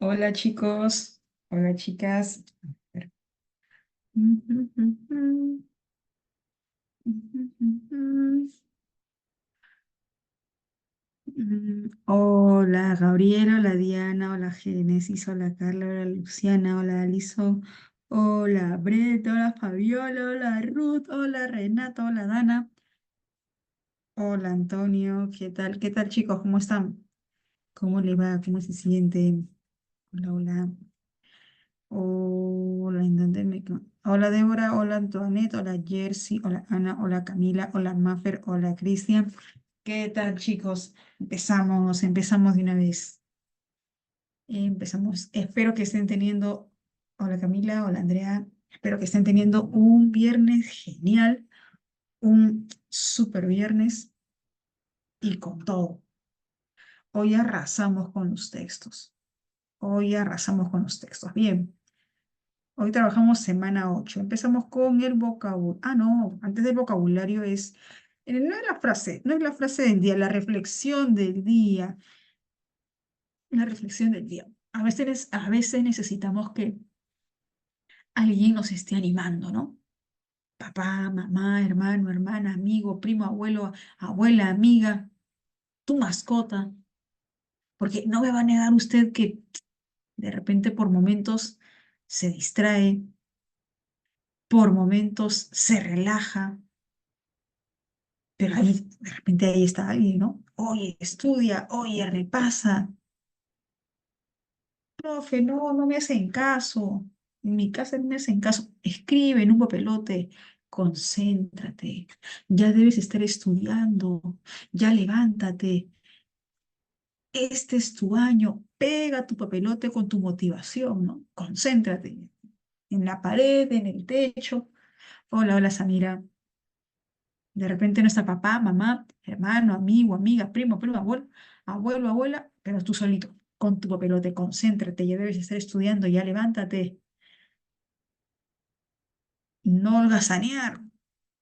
Hola chicos, hola chicas. A ver. Hola Gabriela, hola Diana, hola Génesis, hola Carla, hola Luciana, hola Alison, hola Brett, hola Fabiola, hola Ruth, hola Renata, hola Dana, hola Antonio, ¿qué tal? ¿Qué tal chicos? ¿Cómo están? ¿Cómo le va? ¿Cómo se sienten? Hola, hola. Hola, ¿en dónde Hola Débora, hola Antoinette, hola Jersey, hola Ana, hola Camila, hola Maffer, hola Cristian. ¿Qué tal, chicos? Empezamos de una vez. Empezamos. Espero que estén teniendo, hola Camila, hola Andrea, espero que estén teniendo un viernes genial, un super viernes y con todo. Hoy arrasamos con los textos. Hoy arrasamos con los textos. Bien. Hoy trabajamos semana 8. Empezamos con el vocabulario. Ah, no, antes del vocabulario no es la frase, no es la frase del día, la reflexión del día, la reflexión del día. A veces necesitamos que alguien nos esté animando, ¿no? Papá, mamá, hermano, hermana, amigo, primo, abuelo, abuela, amiga, tu mascota, porque no me va a negar usted que de repente por momentos se distrae, por momentos se relaja. Pero ahí, de repente ahí está alguien, ¿no? Oye, estudia, oye, repasa. Profe, no, no me hacen caso. En mi casa no me hacen caso. Escribe en un papelote. Concéntrate. Ya debes estar estudiando. Ya levántate. Este es tu año. Pega tu papelote con tu motivación, ¿no? Concéntrate. En la pared, en el techo. Hola, hola, Samira. De repente no está papá, mamá, hermano, amigo, amiga, primo, primo, abuelo, abuelo, abuela, pero tú solito, con tu papelote, concéntrate, ya debes estar estudiando, ya levántate, no holgazanear.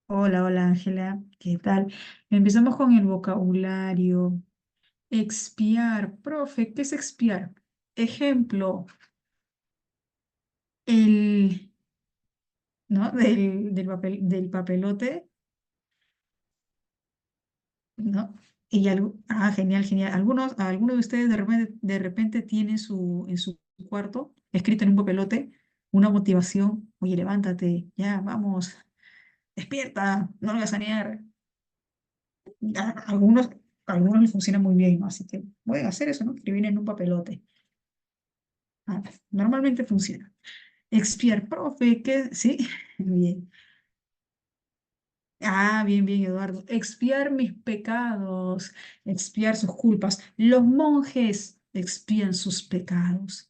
Hola, hola Ángela, ¿qué tal? Empezamos con el vocabulario. Expiar, profe, ¿qué es expiar? Ejemplo, el, ¿no? Del papelote, ¿no? Genial, genial. Algunos de ustedes de repente tienen en su cuarto, escrito en un papelote, una motivación. Oye, levántate, ya, vamos, despierta, no lo voy a sanear. A algunos les funciona muy bien, ¿no? Así que pueden hacer eso, ¿no? Escribir en un papelote. Ah, normalmente funciona. Expiar, profe, ¿qué? Sí, bien. Bien, bien, Eduardo. Expiar mis pecados, expiar sus culpas. Los monjes expían sus pecados.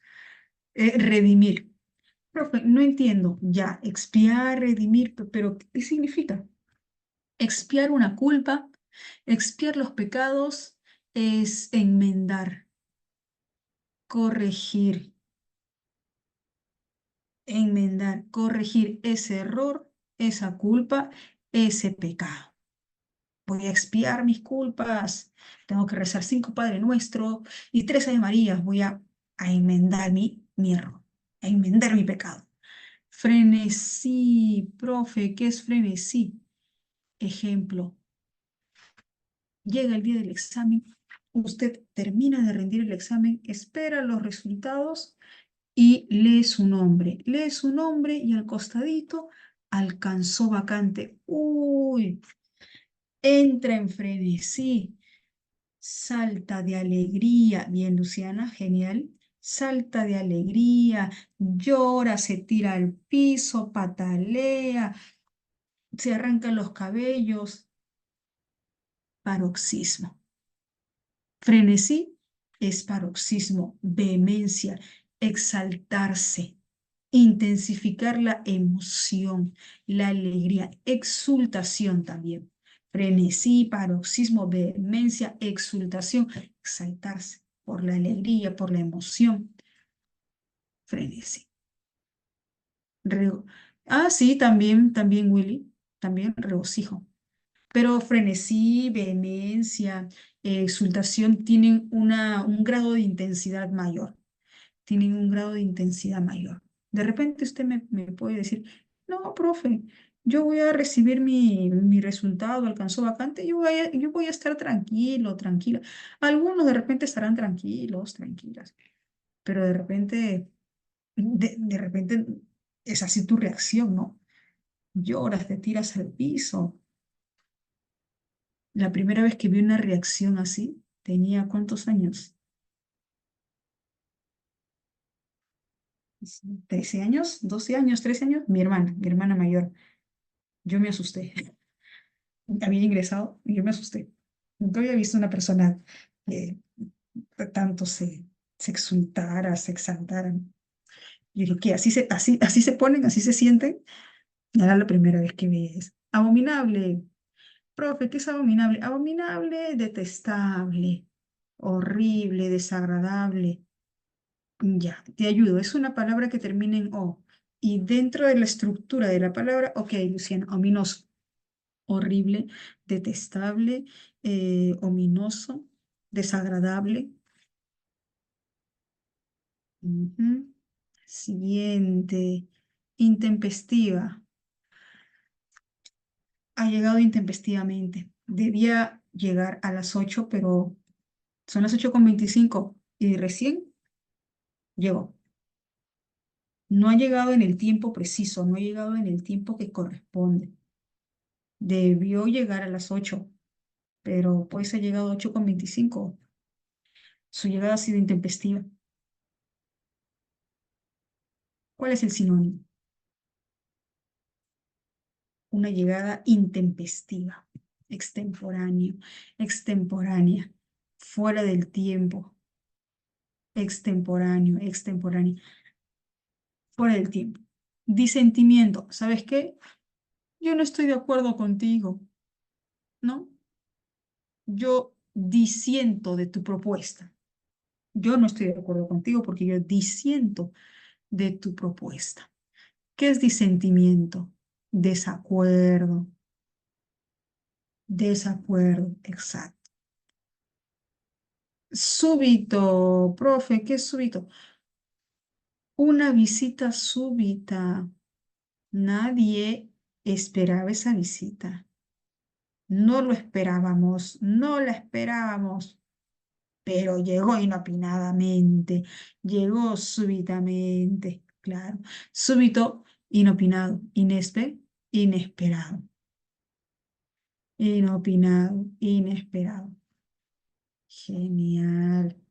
Redimir. Profe, no entiendo. Ya, expiar, redimir, pero ¿qué significa? Expiar una culpa, expiar los pecados es enmendar, corregir, corregir ese error, esa culpa, ese pecado. Voy a expiar mis culpas, tengo que rezar 5 Padre Nuestro y 3 Ave Marías, voy a enmendar mi error, a enmendar mi pecado. Frenesí, profe, ¿qué es frenesí? Ejemplo, llega el día del examen, usted termina de rendir el examen, espera los resultados y lee su nombre y al costadito alcanzó vacante. Uy, entra en frenesí. Salta de alegría. Bien, Luciana, genial. Salta de alegría, llora, se tira al piso, patalea, se arrancan los cabellos. Paroxismo. Frenesí es paroxismo, vehemencia, exaltarse, intensificar la emoción, la alegría, exultación también. Frenesí, paroxismo, vehemencia, exultación, exaltarse por la alegría, por la emoción. Frenesí. Rego- sí, también Willy, también regocijo. Pero frenesí, vehemencia, exultación tienen un grado de intensidad mayor. tienen un grado de intensidad mayor. De repente usted me puede decir, no, profe, yo voy a recibir mi resultado, alcanzó vacante, yo voy a estar tranquilo, tranquila. Algunos de repente estarán tranquilos, tranquilas, pero de repente es así tu reacción, ¿no? Lloras, te tiras al piso. La primera vez que vi una reacción así, tenía ¿cuántos años? 13 años, 12 años, 13 años. Mi hermana mayor. Yo me asusté. Había ingresado y yo me asusté. Nunca había visto una persona que tanto se exultara, se exaltara. Yo dije, ¿qué? Así se ponen, así se sienten. Era la primera vez que vi eso. Abominable. Profe, ¿qué es abominable? Abominable, detestable, horrible, desagradable. Ya, te ayudo. Es una palabra que termina en O. Y dentro de la estructura de la palabra, ok, Luciana, ominoso, horrible, detestable, ominoso, desagradable. Ujú. Siguiente, intempestiva. Ha llegado intempestivamente. Debía llegar a las 8, pero son las 8:25 y recién llegó. No ha llegado en el tiempo preciso, no ha llegado en el tiempo que corresponde. Debió llegar a las 8, pero pues ha llegado a 8:25. Su llegada ha sido intempestiva. ¿Cuál es el sinónimo? Una llegada intempestiva, extemporáneo, extemporánea, fuera del tiempo, extemporáneo, extemporáneo, fuera del tiempo. Disentimiento, ¿sabes qué? Yo no estoy de acuerdo contigo, ¿no? Yo disiento de tu propuesta. Yo no estoy de acuerdo contigo porque yo disiento de tu propuesta. ¿Qué es disentimiento? Desacuerdo, desacuerdo, exacto. Súbito, profe, ¿qué es súbito? Una visita súbita. Nadie esperaba esa visita. No lo esperábamos, no la esperábamos, pero llegó inopinadamente, llegó súbitamente, claro. Súbito, inopinado, inesperado, inopinado, inesperado. Genial,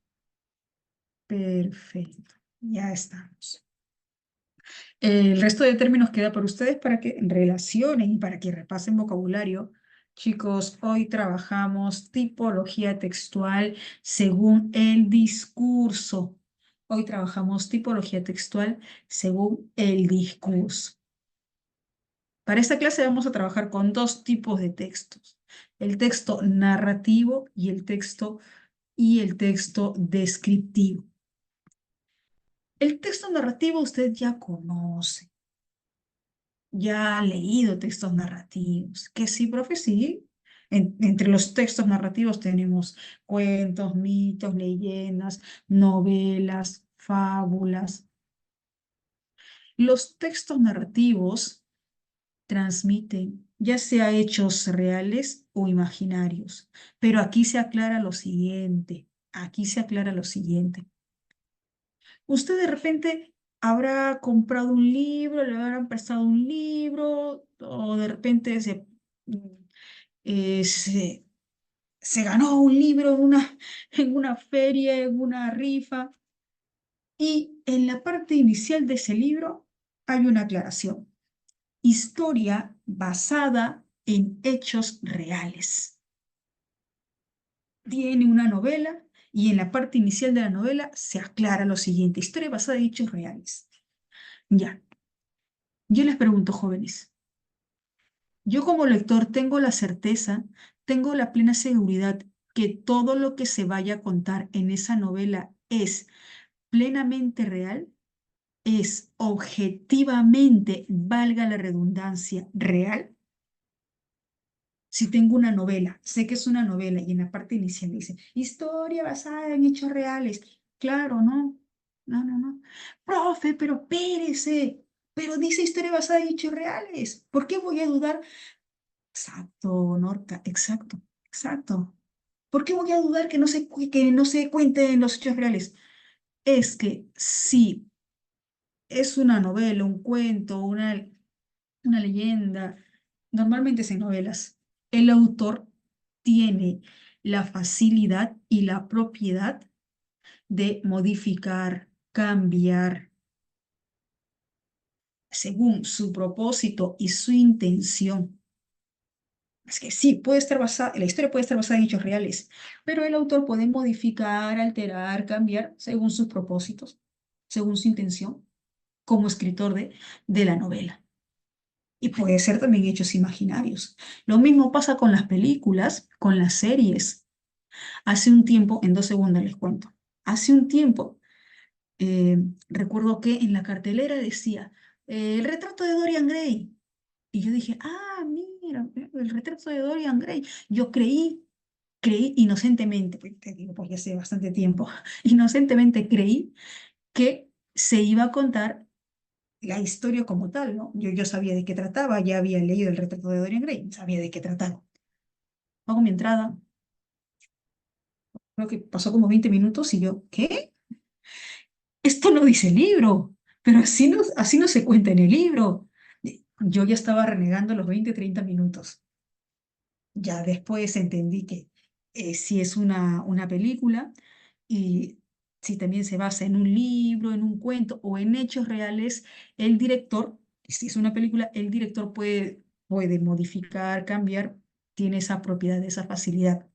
perfecto, ya estamos. El resto de términos queda para ustedes para que relacionen y para que repasen vocabulario. Chicos, hoy trabajamos tipología textual según el discurso. Hoy trabajamos tipología textual según el discurso. Para esta clase vamos a trabajar con dos tipos de textos: el texto narrativo y el texto descriptivo. El texto narrativo usted ya conoce, ya ha leído textos narrativos, que sí, profe, sí. Entre los textos narrativos tenemos cuentos, mitos, leyendas, novelas, fábulas. Los textos narrativos transmiten ya sea hechos reales o imaginarios, pero aquí se aclara lo siguiente, aquí se aclara lo siguiente. Usted de repente habrá comprado un libro, le habrán prestado un libro, o de repente eh, se, se ganó un libro en una feria, en una rifa, y en la parte inicial de ese libro hay una aclaración: historia basada en hechos reales. Tiene una novela y en la parte inicial de la novela se aclara lo siguiente: historia basada en hechos reales. Ya, yo les pregunto, jóvenes, yo como lector tengo la certeza, tengo la plena seguridad que todo lo que se vaya a contar en esa novela es plenamente real, es objetivamente, valga la redundancia, real. Si tengo una novela, sé que es una novela y en la parte inicial dice historia basada en hechos reales, claro, ¿no? no, no, no. Profe, pero pérese, pero dice historia basada en hechos reales. ¿Por qué voy a dudar? Exacto, Norca, exacto, exacto. ¿Por qué voy a dudar que no se cuenten los hechos reales? Es que si es una novela, un cuento, una leyenda, normalmente es en novelas, el autor tiene la facilidad y la propiedad de modificar, cambiar, según su propósito y su intención. Es que sí, puede estar basada, la historia puede estar basada en hechos reales, pero el autor puede modificar, alterar, cambiar según sus propósitos, según su intención, como escritor de la novela. Y puede ser también hechos imaginarios. Lo mismo pasa con las películas, con las series. Hace un tiempo, en 2 segundos les cuento, hace un tiempo eh, recuerdo que en la cartelera decía el retrato de Dorian Gray. Y yo dije, ah, mira, el retrato de Dorian Gray. Yo creí inocentemente, pues, te digo, pues ya hace bastante tiempo, inocentemente creí que se iba a contar la historia como tal, ¿no? Yo sabía de qué trataba, ya había leído el retrato de Dorian Gray, sabía de qué trataba. Hago mi entrada, creo que pasó como 20 minutos y yo, ¿qué? Esto no dice el libro, pero así no se cuenta en el libro. Yo ya estaba renegando los 20, 30 minutos. Ya después entendí que si es una película y si también se basa en un libro, en un cuento o en hechos reales, el director, si es una película, el director puede modificar, cambiar, tiene esa propiedad, esa facilidad.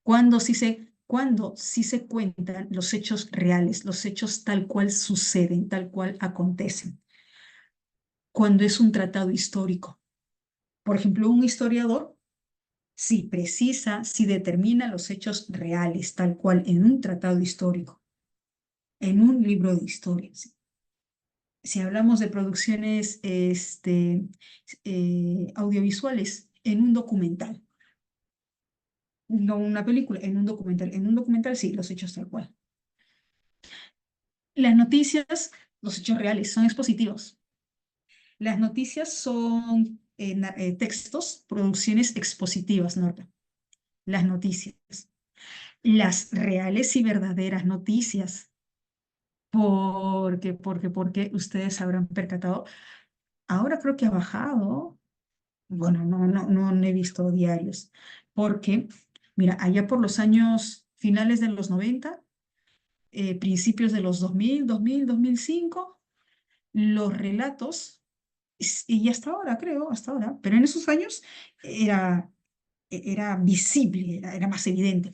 Cuando sí se cuentan los hechos reales, los hechos tal cual suceden, tal cual acontecen, cuando es un tratado histórico. Por ejemplo, un historiador, si precisa, si determina los hechos reales, tal cual en un tratado histórico, en un libro de historia. Si hablamos de producciones audiovisuales, en un documental, no una película, en un documental sí, los hechos tal cual. Las noticias, los hechos reales, son expositivos. Las noticias son textos, producciones expositivas, Norma. Las noticias. Las reales y verdaderas noticias. Porque ustedes habrán percatado. Ahora creo que ha bajado. Bueno, no he visto diarios. Porque, mira, allá por los años finales de los 90, principios de los 2005, los relatos, y hasta ahora creo, hasta ahora, pero en esos años era, era visible, era más evidente.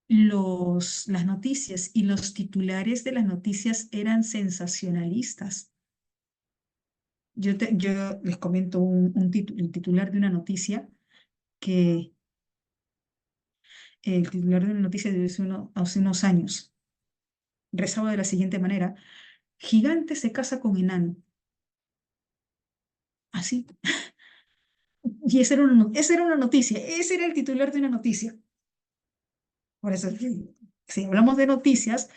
Las noticias y los titulares de las noticias eran sensacionalistas. Yo les comento el titular de una noticia que el titular de una noticia de hace unos años rezaba de la siguiente manera: gigante se casa con enano. Así. Y esa era una noticia, ese era el titular de una noticia. Por eso, si hablamos de noticias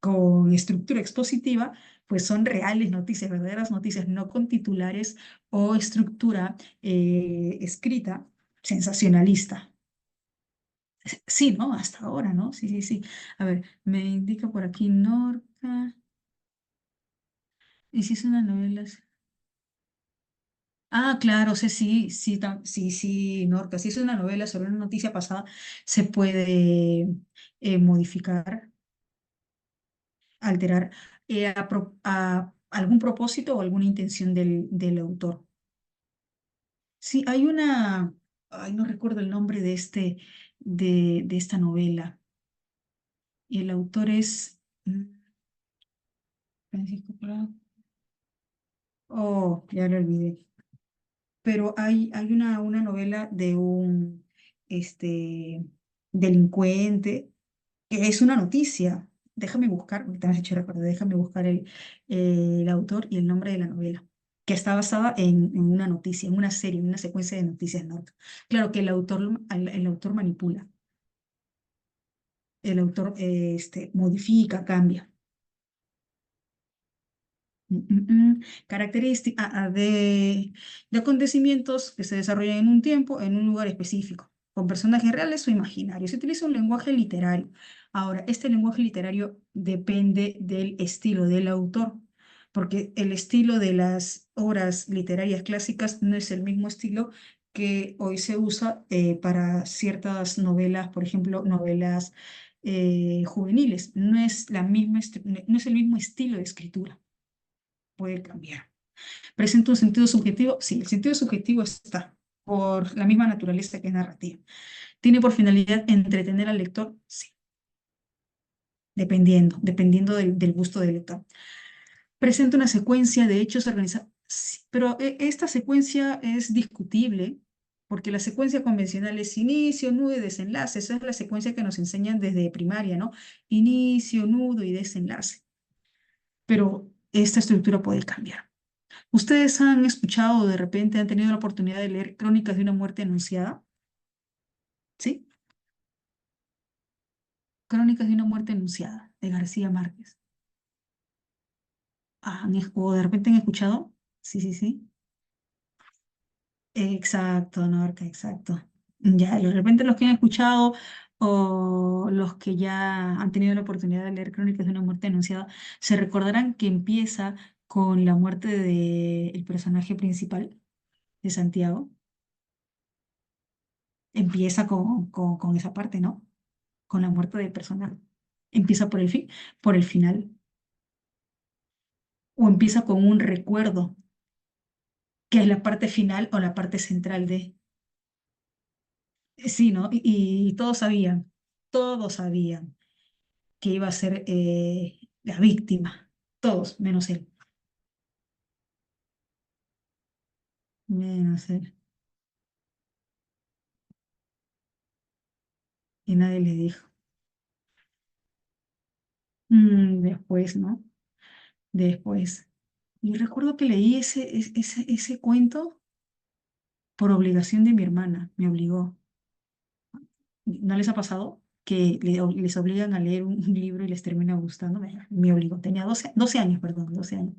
con estructura expositiva, pues son reales noticias, verdaderas noticias, no con titulares o estructura escrita sensacionalista. Sí, ¿no? Hasta ahora, ¿no? Sí, sí, sí. A ver, me indica por aquí Norca. ¿Y si es una novela? Ah, claro, sí, sí, sí, sí, sí, Norca. Si es una novela sobre una noticia pasada, se puede modificar, alterar a algún propósito o alguna intención del autor. Sí, hay ay, no recuerdo el nombre de esta novela. Y el autor es Francisco Prado. Oh, ya lo olvidé. Pero hay una novela de un delincuente que es una noticia. Déjame buscar, porque te me has hecho recuerdo, déjame buscar el autor y el nombre de la novela, que está basada en una noticia, en una serie, en una secuencia de noticias, ¿no? Claro que el autor manipula, el autor modifica, cambia. Característica de acontecimientos que se desarrollan en un tiempo, en un lugar específico, con personajes reales o imaginarios. Se utiliza un lenguaje literario. Ahora, este lenguaje literario depende del estilo del autor, porque el estilo de las obras literarias clásicas no es el mismo estilo que hoy se usa para ciertas novelas, por ejemplo, novelas juveniles. No es no es el mismo estilo de escritura, puede cambiar. ¿Presenta un sentido subjetivo? Sí, el sentido subjetivo está por la misma naturaleza que es narrativa. ¿Tiene por finalidad entretener al lector? Sí, dependiendo del gusto del lector. ¿Presenta una secuencia de hechos organizados? Sí, pero esta secuencia es discutible porque la secuencia convencional es inicio, nudo y desenlace. Esa es la secuencia que nos enseñan desde primaria, ¿no? Inicio, nudo y desenlace. Pero esta estructura puede cambiar. ¿Ustedes han escuchado o de repente han tenido la oportunidad de leer Crónicas de una muerte anunciada? ¿Sí? Crónicas de una muerte anunciada, de García Márquez. ¿O de repente han escuchado? Sí, sí, sí. Exacto, Norca, exacto. Ya, de repente los que han escuchado o los que ya han tenido la oportunidad de leer Crónicas de una muerte anunciada, se recordarán que empieza con la muerte del personaje principal de Santiago. Empieza con esa parte, ¿no? Con la muerte del personaje. Empieza por el final, o empieza con un recuerdo, que es la parte final o la parte central de. Sí, ¿no? Y todos sabían que iba a ser la víctima, todos, menos él, menos él. Y nadie le dijo. Después, ¿no? Después. Y recuerdo que leí ese cuento por obligación de mi hermana, me obligó. ¿No les ha pasado que les obligan a leer un libro y les termina gustando? Me obligó, tenía 12 años, perdón, 12 años.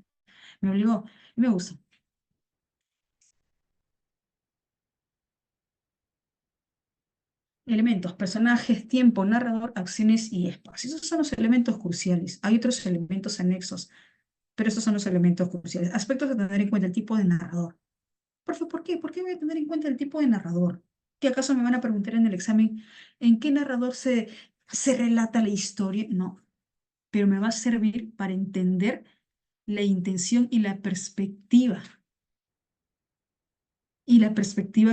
Me obligó y me gustó. Elementos, personajes, tiempo, narrador, acciones y espacio. Esos son los elementos cruciales. Hay otros elementos anexos, pero esos son los elementos cruciales. Aspectos a tener en cuenta: el tipo de narrador. ¿Por qué? ¿Por qué voy a tener en cuenta el tipo de narrador? ¿Qué acaso me van a preguntar en el examen en qué narrador se relata la historia? No, pero me va a servir para entender la intención y la perspectiva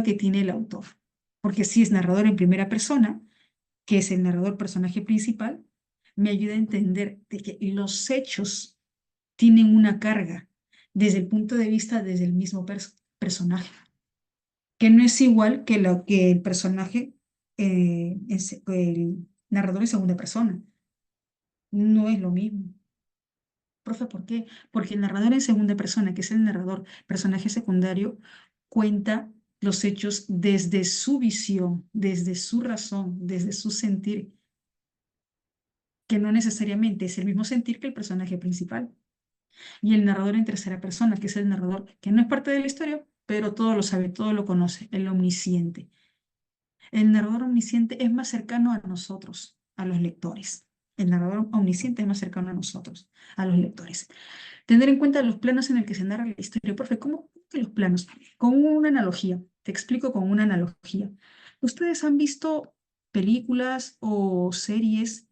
que tiene el autor. Porque si es narrador en primera persona, que es el narrador personaje principal, me ayuda a entender de que los hechos tienen una carga desde el punto de vista desde el mismo personaje, que no es igual que lo que el personaje, el narrador en segunda persona. No es lo mismo. Profe, ¿por qué? Porque el narrador en segunda persona, que es el narrador, personaje secundario, cuenta los hechos desde su visión, desde su razón, desde su sentir, que no necesariamente es el mismo sentir que el personaje principal. Y el narrador en tercera persona, que es el narrador que no es parte de la historia, pero todo lo sabe, todo lo conoce, el omnisciente. El narrador omnisciente es más cercano a nosotros, a los lectores. El narrador omnisciente es más cercano a nosotros, a los lectores. Tener en cuenta los planos en el que se narra la historia. Profe, ¿cómo que los planos? Con una analogía. Te explico con una analogía. ¿Ustedes han visto películas o series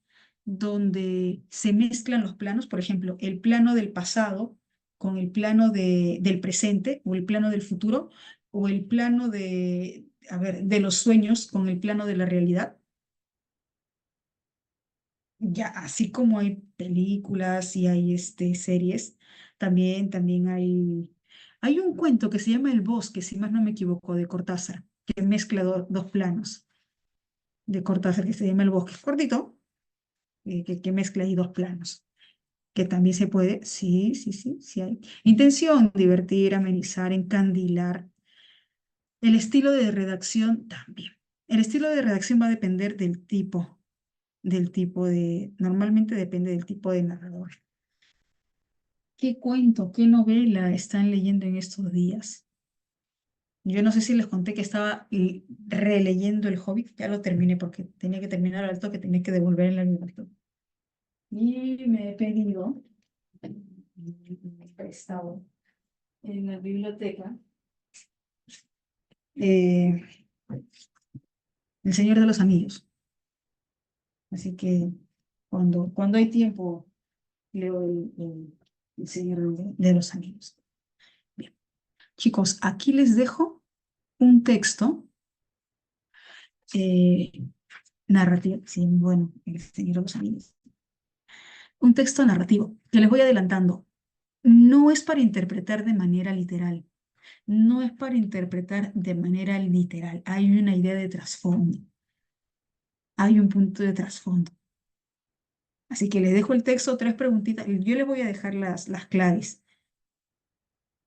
donde se mezclan los planos? Por ejemplo, el plano del pasado con el plano del presente o el plano del futuro o el plano de los sueños con el plano de la realidad. Ya, así como hay películas y hay series, también hay un cuento que se llama El Bosque, si más no me equivoco, de Cortázar, que mezcla dos planos de Cortázar, que se llama El Bosque. Es cortito, que mezcla ahí dos planos, que también se puede, sí, sí, sí, sí hay. Intención: divertir, amenizar, encandilar. El estilo de redacción también. El estilo de redacción va a depender normalmente depende del tipo de narrador. ¿Qué cuento, qué novela están leyendo en estos días? Yo no sé si les conté que estaba releyendo El Hobbit, ya lo terminé porque tenía que terminar al toque, tenía que devolver en la biblioteca. Y me he pedido prestado en la biblioteca eh, El Señor de los Anillos. Así que cuando hay tiempo leo el Señor de los Anillos. Bien, chicos, aquí les dejo un texto eh, narrativo, sí, bueno, El Señor de los Anillos. Un texto narrativo que les voy adelantando. No es para interpretar de manera literal, no es para interpretar de manera literal. Hay una idea de trasfondo, hay un punto de trasfondo. Así que les dejo el texto, tres preguntitas. Yo les voy a dejar las claves.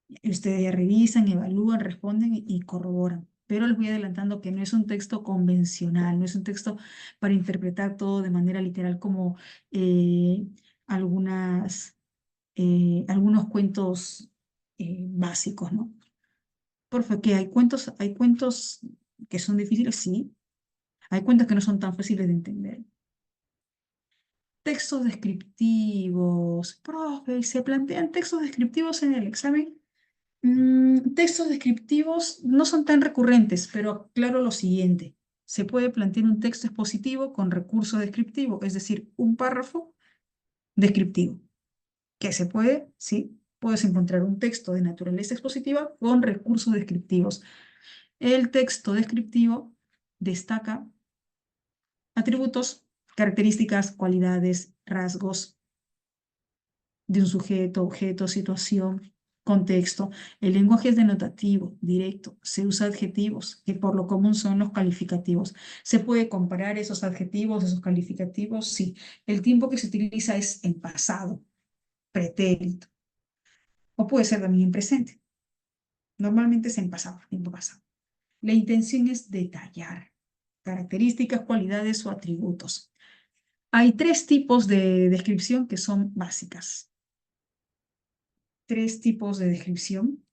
Y ustedes ya revisan, evalúan, responden y corroboran. Pero les voy adelantando que no es un texto convencional, no es un texto para interpretar todo de manera literal como eh, algunas, algunos cuentos básicos, ¿no? Porfa, que hay cuentos que son difíciles, sí. Hay cuentos que no son tan fáciles de entender. Textos descriptivos. Profe, ¿se plantean textos descriptivos en el examen? Textos descriptivos no son tan recurrentes, pero aclaro lo siguiente. Se puede plantear un texto expositivo con recurso descriptivo, es decir, un párrafo descriptivo. ¿Qué se puede? Sí, puedes encontrar un texto de naturaleza expositiva con recursos descriptivos. El texto descriptivo destaca atributos, características, cualidades, rasgos de un sujeto, objeto, situación, contexto. El lenguaje es denotativo, directo. Se usa adjetivos, que por lo común son los calificativos. ¿Se puede comparar esos adjetivos, esos calificativos? Sí. El tiempo que se utiliza es en pasado, pretérito, o puede ser también en presente. Normalmente es en pasado, tiempo pasado. La intención es detallar características, cualidades o atributos. Hay tres tipos de descripción que son básicas. Tres tipos de descripción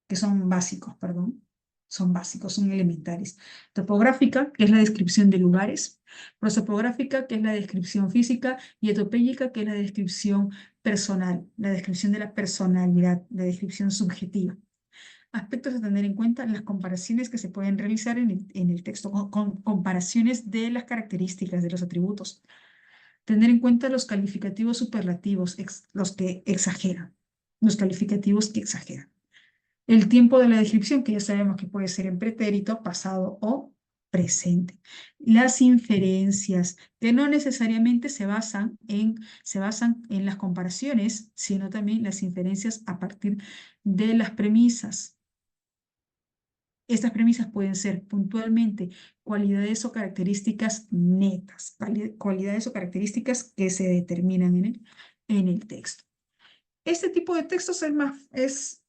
que son básicos, perdón. Son básicos, son elementales. Topográfica, que es la descripción de lugares. Prosopográfica, que es la descripción física. Y etopéyica, que es la descripción personal, la descripción de la personalidad, la descripción subjetiva. Aspectos a tener en cuenta, las comparaciones que se pueden realizar en el texto, con comparaciones de las características, de los atributos. Tener en cuenta los calificativos superlativos, los que exageran, los calificativos que exageran. El tiempo de la descripción, que ya sabemos que puede ser en pretérito, pasado o presente. Las inferencias, que no necesariamente se basan en las comparaciones, sino también las inferencias a partir de las premisas. Estas premisas pueden ser puntualmente cualidades o características netas, cualidades o características que se determinan en el texto. Este tipo de textos es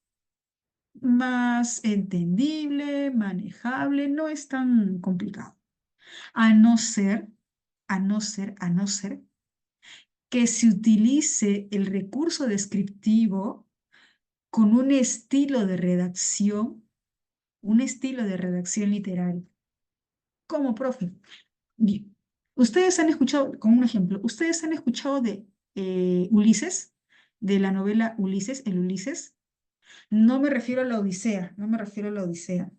más entendible, manejable, no es tan complicado. A no ser, a no ser que se utilice el recurso descriptivo con un estilo de redacción literaria. Como profe. Bien. Ustedes han escuchado, como un ejemplo, ustedes han escuchado de Ulises, de la novela Ulises, el Ulises. No me refiero a la Odisea, no me refiero a la Odisea,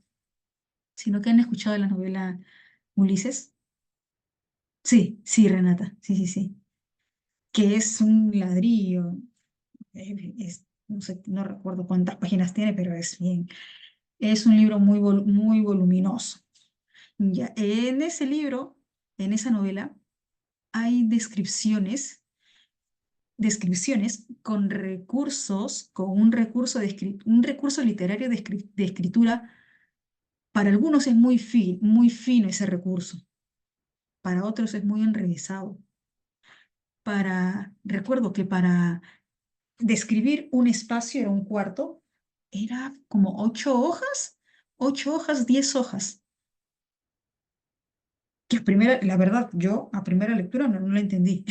sino que han escuchado de la novela Ulises. Sí, sí, Renata, sí, sí, sí. Que es un ladrillo, no sé, no recuerdo cuántas páginas tiene, pero es bien. Es un libro muy voluminoso. Ya, en ese libro, en esa novela, hay descripciones con recursos, con un recurso literario de escritura. Para algunos es muy fino ese recurso, para otros es muy enrevesado. Recuerdo que para describir un espacio era un cuarto, era como 8 hojas, 10 hojas. Que la verdad, yo a primera lectura no la entendí.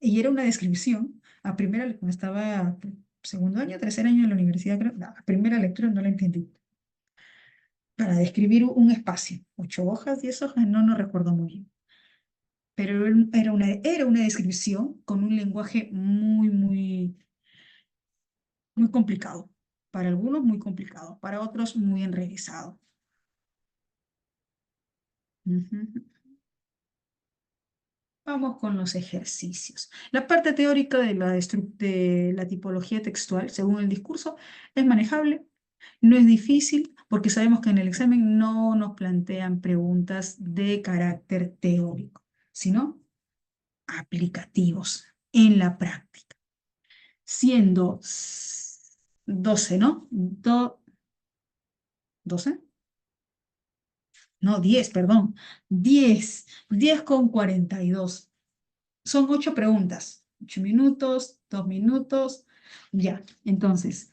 Y era una descripción, A primera, cuando estaba segundo año, tercer año de la universidad, creo, a primera lectura no la entendí. Para describir un espacio, 8 hojas, 10 hojas, no recuerdo muy bien. Pero era una descripción con un lenguaje muy complicado. Para algunos muy complicado, para otros muy enrevesado. Ujú. Vamos con los ejercicios. La parte teórica de la tipología textual, según el discurso, es manejable, no es difícil, porque sabemos que en el examen no nos plantean preguntas de carácter teórico, sino aplicativos en la práctica. Siendo 12, ¿no? 12, no, 10, perdón. 10 con 42. Son 8 preguntas, 8 minutos, 2 minutos, ya. Entonces,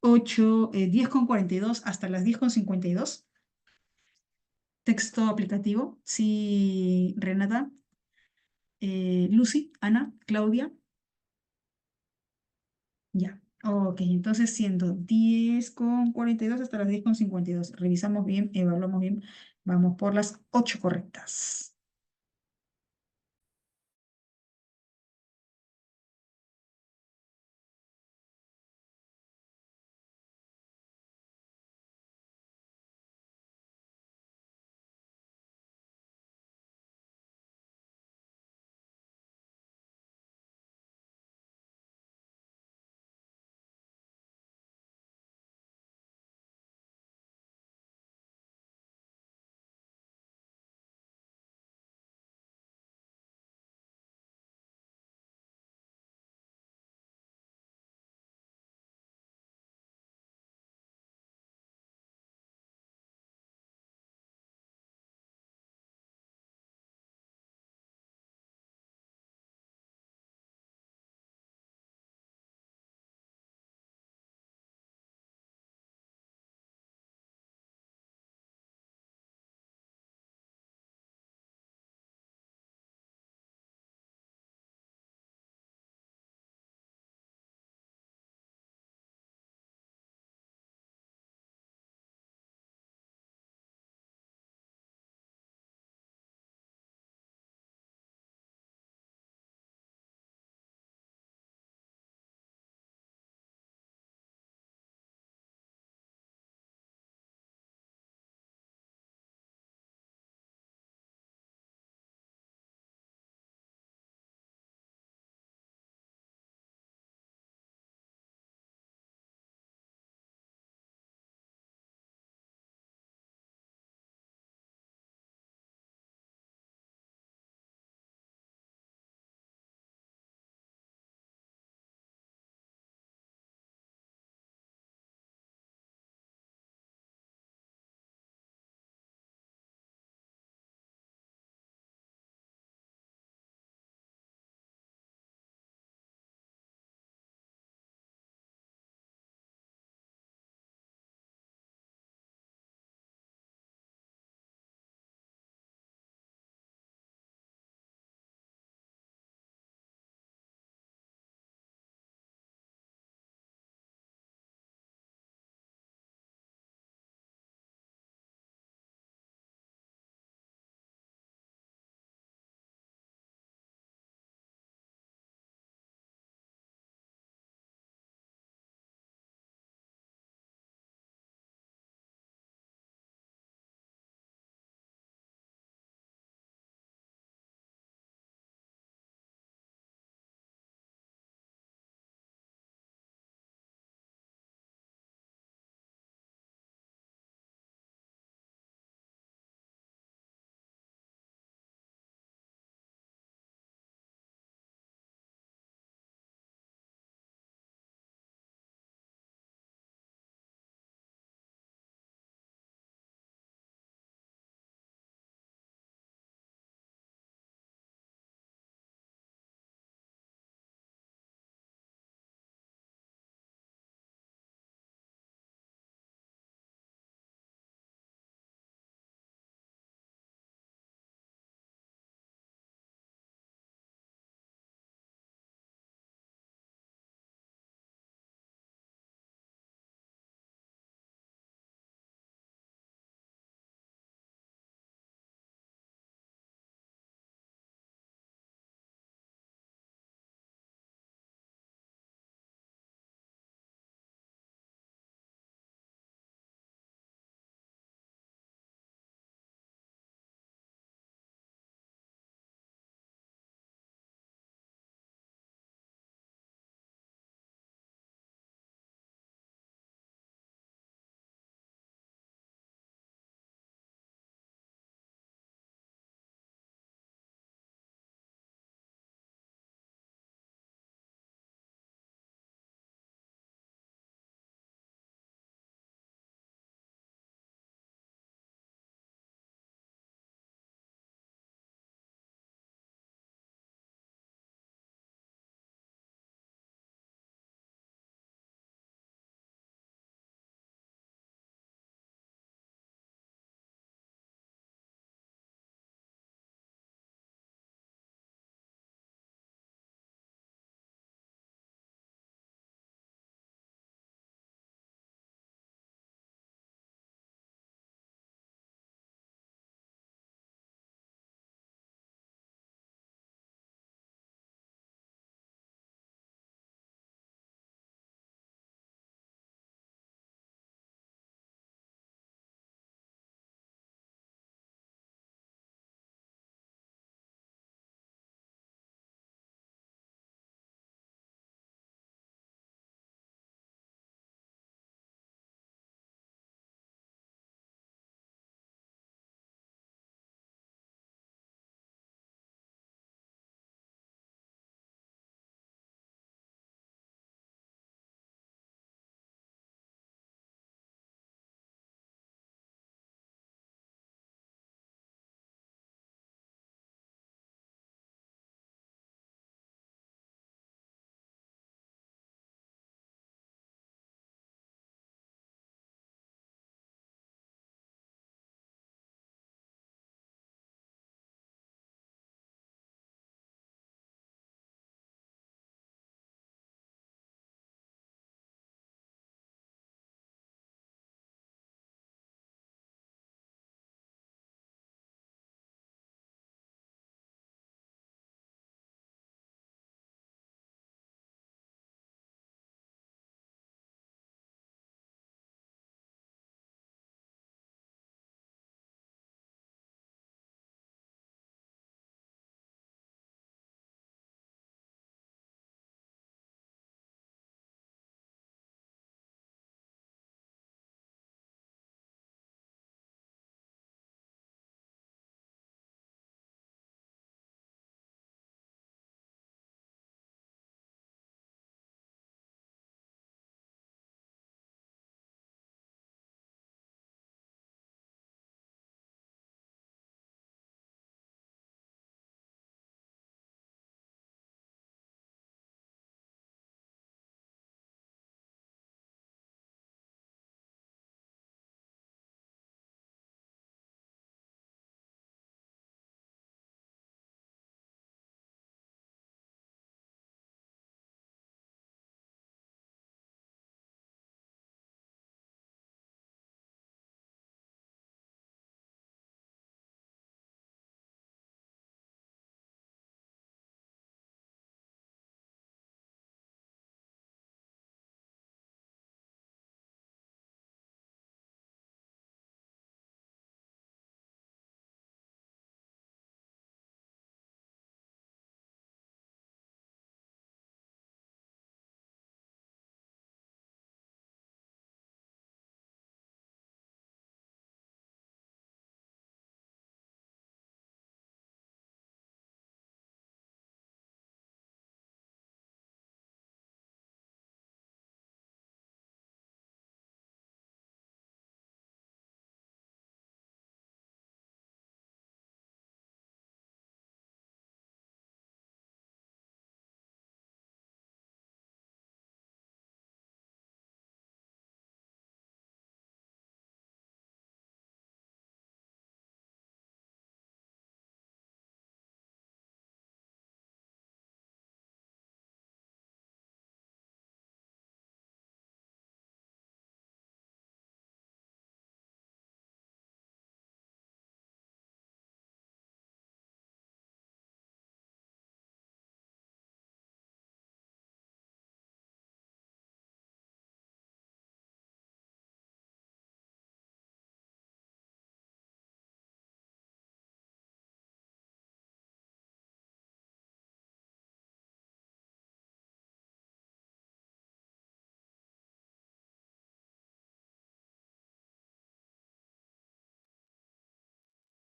10 con 42 hasta las 10 con 52. Texto aplicativo. Sí, Renata, Lucy, Ana, Claudia, ya. Ok, entonces siendo 10 con 42 hasta las 10 con 52. Revisamos bien, evaluamos bien. Vamos por las 8 correctas.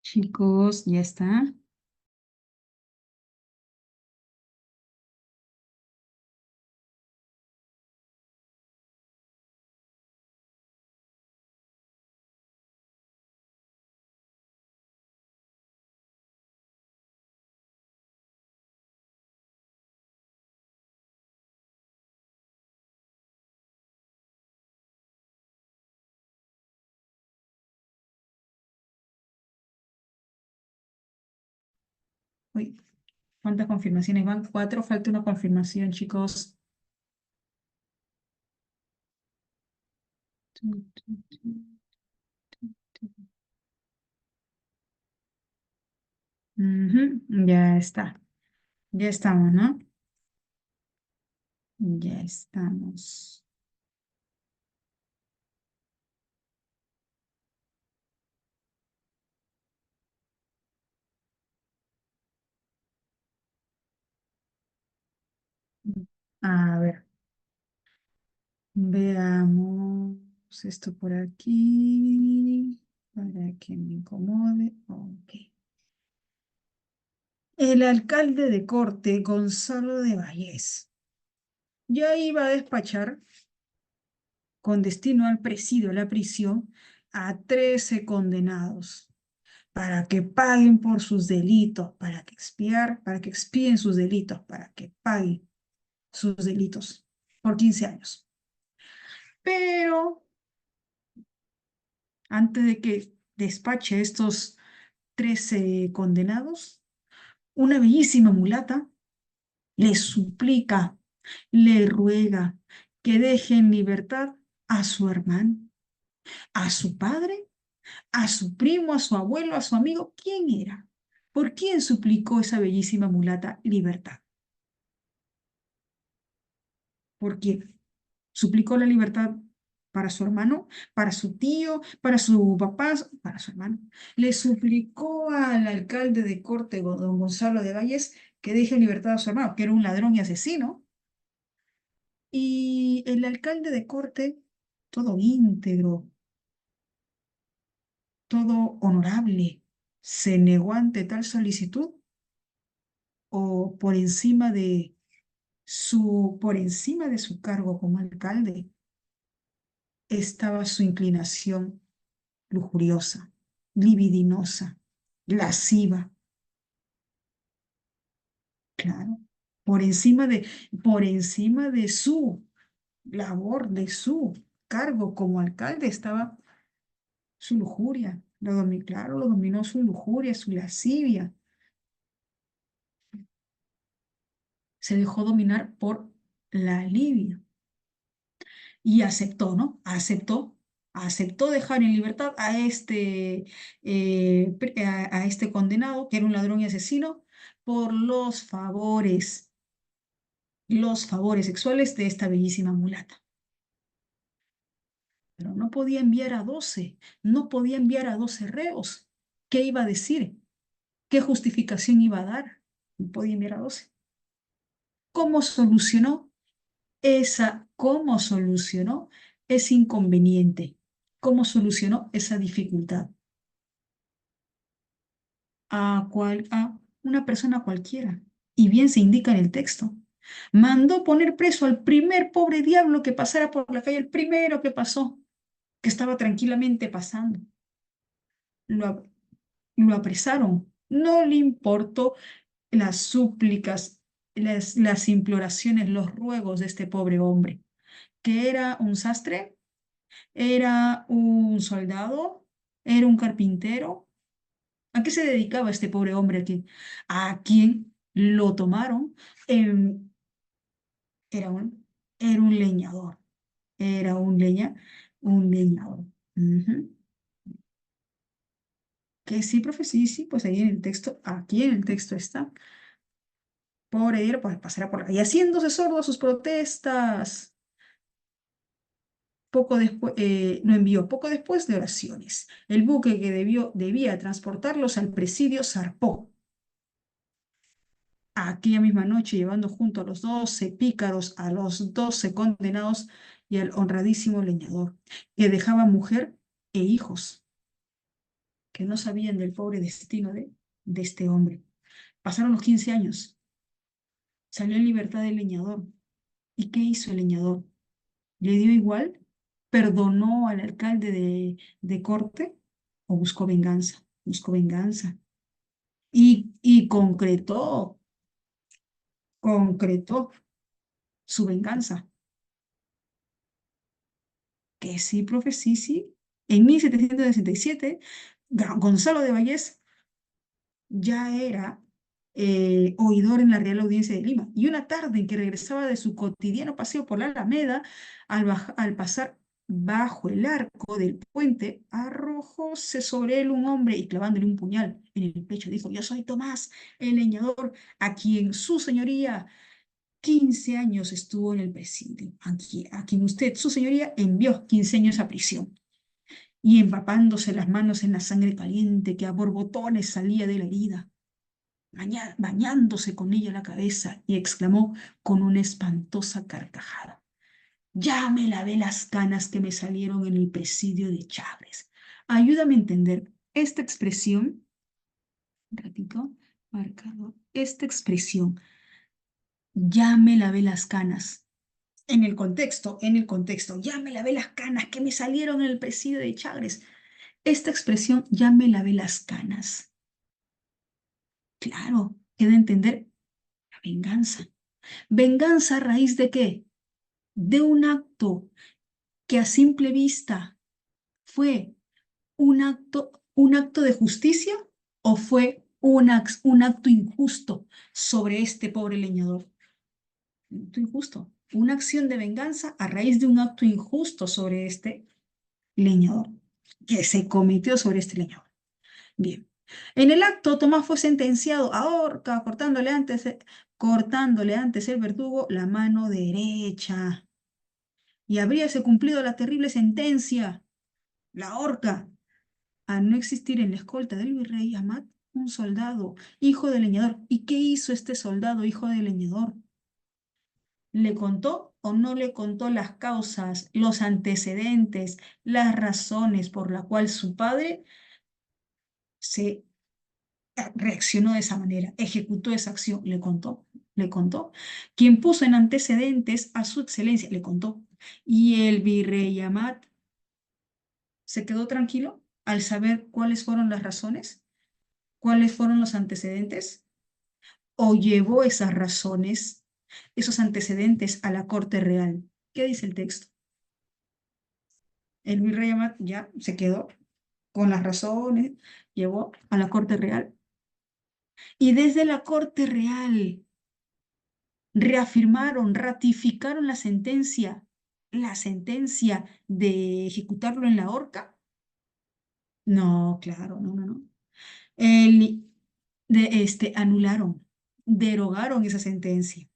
Chicos, ya está. Uy, ¿cuántas confirmaciones van? Cuatro, falta una confirmación, chicos. Tu, tu, tu, tu. Ujú, ya está. Ya estamos, ¿no? Ya estamos. A ver, veamos esto por aquí, para que me incomode. Ok. El alcalde de corte, Gonzalo de Vallés, ya iba a despachar con destino al presidio, la prisión, a 13 condenados para que paguen por sus delitos, para que expíen sus delitos, para que paguen sus delitos por 15 años. Pero antes de que despache estos 13 condenados, una bellísima mulata le suplica, le ruega que deje en libertad a su hermano, a su padre, a su primo, a su abuelo, a su amigo. ¿Quién era? ¿Por quién suplicó esa bellísima mulata libertad? ¿Por quién? Suplicó la libertad para su hermano, para su tío, para su papá, para su hermano. Le suplicó al alcalde de corte, don Gonzalo de Valles, que deje en libertad a su hermano, que era un ladrón y asesino. Y el alcalde de corte, todo íntegro, todo honorable, se negó ante tal solicitud o por encima de su cargo como alcalde estaba su inclinación lujuriosa, libidinosa, lasciva, claro, por encima de, por encima de su labor, de su cargo como alcalde estaba su lujuria, claro, lo dominó su lujuria, su lascivia, se dejó dominar por la libido y aceptó, ¿no? Aceptó dejar en libertad a a este condenado, que era un ladrón y asesino, por los favores sexuales de esta bellísima mulata. Pero no podía enviar a 12, no podía enviar a 12 reos. ¿Qué iba a decir? ¿Qué justificación iba a dar? No podía enviar a 12. ¿Cómo solucionó cómo solucionó ese inconveniente? ¿Cómo solucionó esa dificultad? A una persona cualquiera. Y bien se indica en el texto. Mandó poner preso al primer pobre diablo que pasara por la calle, el primero que pasó, que estaba tranquilamente pasando. Lo, ap- lo apresaron. No le importó las súplicas, las imploraciones, los ruegos de este pobre hombre, que era un sastre, era un soldado, era un carpintero. ¿A qué se dedicaba este pobre hombre aquí? ¿A quién lo tomaron? Em, era era un leñador, era un leñador. Ujú. Que sí, profe, sí, sí, pues ahí en el texto, aquí en el texto está. Pobre Diego, pues pasará por ahí haciéndose sordo a sus protestas. Poco después, lo envió poco después de oraciones. El buque que debía transportarlos al presidio zarpó aquella misma noche, llevando junto a los 12 pícaros, a los 12 condenados y al honradísimo leñador, que dejaba mujer e hijos. que no sabían del pobre destino de este hombre. Pasaron los 15 años, salió en libertad el leñador. ¿Y qué hizo el leñador? ¿Le dio igual? ¿Perdonó al alcalde de corte o buscó venganza? Buscó venganza. Y concretó su venganza. Que sí, profe, sí, sí. En 1767, Gonzalo de Vallés ya era oidor en la Real Audiencia de Lima. Y una tarde en que regresaba de su cotidiano paseo por la Alameda, al pasar bajo el arco del puente, arrojóse sobre él un hombre y clavándole un puñal en el pecho dijo: Yo soy Tomás, el leñador, a quien su señoría 15 años estuvo en el presidio, a quien usted, su señoría, envió 15 años a prisión. Y empapándose las manos en la sangre caliente que a borbotones salía de la herida, bañándose con ella la cabeza, y exclamó con una espantosa carcajada: Ya me lavé las canas que me salieron en el presidio de Chagres. Ayúdame a entender esta expresión, un ratito, marcador, esta expresión, ya me lavé las canas. En el contexto, ya me lavé las canas que me salieron en el presidio de Chagres. Esta expresión, ya me lavé las canas. Claro, queda entender la venganza. ¿Venganza a raíz de qué? De un acto que a simple vista fue un acto de justicia o fue un acto injusto sobre este pobre leñador. Un acto injusto. Una acción de venganza a raíz de un acto injusto sobre este leñador, que se cometió sobre este leñador. Bien. En el acto, Tomás fue sentenciado a horca, cortándole antes el verdugo la mano derecha. Y habríase cumplido la terrible sentencia, la horca, al no existir en la escolta del virrey Amat un soldado, hijo del leñador. ¿Y qué hizo este soldado, hijo del leñador? ¿Le contó o no le contó las causas, los antecedentes, las razones por las cuales su padre se reaccionó de esa manera, ejecutó esa acción? ¿Le contó? ¿Le contó? Quien puso en antecedentes a su excelencia, le contó. Y el virrey Amat se quedó tranquilo al saber cuáles fueron las razones, cuáles fueron los antecedentes, o llevó esas razones, esos antecedentes a la corte real. ¿Qué dice el texto? El virrey Amat ya se quedó con las razones, llevó a la corte real. Y desde la corte real reafirmaron, ratificaron la sentencia de ejecutarlo en la horca. No, claro, no, no, no. El, anularon, derogaron esa sentencia.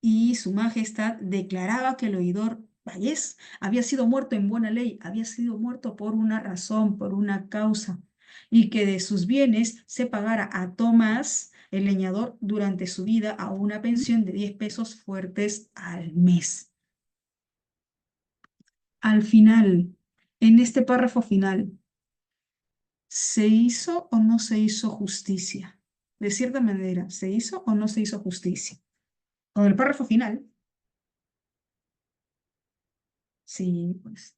Y su majestad declaraba que el oidor Vallés había sido muerto en buena ley, había sido muerto por una razón, por una causa, y que de sus bienes se pagara a Tomás, el leñador, durante su vida a una pensión de 10 pesos fuertes al mes. Al final, en este párrafo final, ¿se hizo o no se hizo justicia? De cierta manera, ¿se hizo o no se hizo justicia? Con el párrafo final, sí, pues.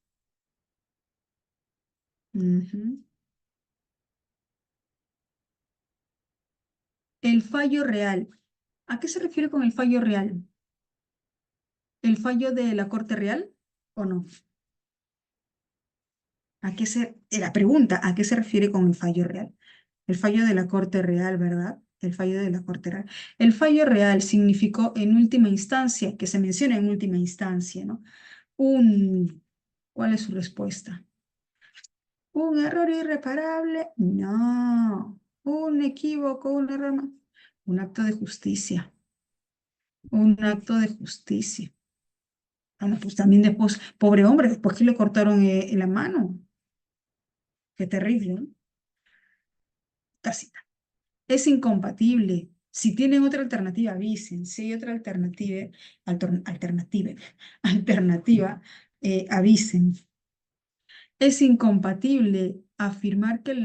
Ujú. El fallo real. ¿A qué se refiere con el fallo real? ¿El fallo de la Corte Real o no? La pregunta, ¿a qué se refiere con el fallo real? El fallo de la Corte Real, ¿verdad? El fallo de la Corte Real. El fallo real significó en última instancia, que se menciona en última instancia, ¿no? ¿Cuál es su respuesta? ¿Un error irreparable? No. ¿Un equívoco, un error? No. Un acto de justicia. Un acto de justicia. Bueno, pues también después, pobre hombre, después que le cortaron la mano. Qué terrible, ¿no? Casita. Es incompatible. Si tienen otra alternativa, avisen. Si hay otra alternativa, avisen. Es incompatible afirmar que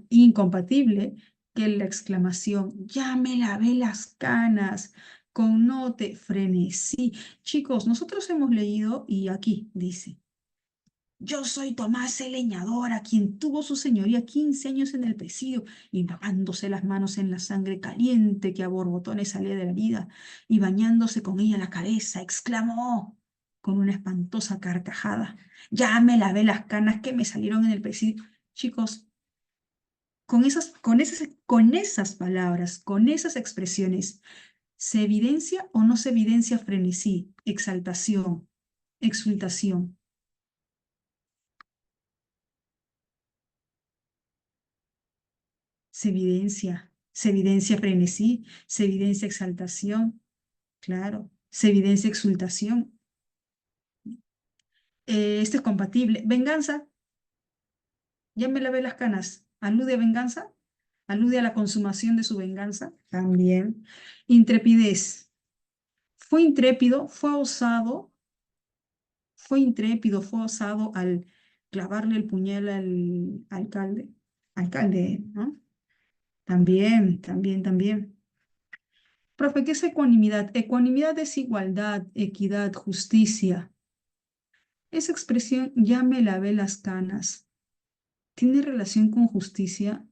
incompatible que la exclamación ya me lavé las canas connote frenesí. Chicos, nosotros hemos leído y aquí dice. Yo soy Tomás el leñador, a quien tuvo su señoría 15 años en el presidio, y lavándose las manos en la sangre caliente que a borbotones salía de la herida, y bañándose con ella la cabeza, exclamó con una espantosa carcajada, ya me lavé las canas que me salieron en el presidio. Chicos, con esas palabras, con esas expresiones, ¿se evidencia o no se evidencia frenesí, exaltación, exultación? Se evidencia frenesí, se evidencia exaltación, claro, se evidencia exultación. Esto es compatible. Venganza, ya me lavé las canas. ¿Alude a venganza? ¿Alude a la consumación de su venganza? También. Intrepidez. Fue intrépido, fue osado al clavarle el puñal al alcalde. Alcalde, ¿no? También, también, también. Profe, ¿qué es ecuanimidad? Ecuanimidad es igualdad, equidad, justicia. Esa expresión, ya me lavé las canas, ¿tiene relación con justicia?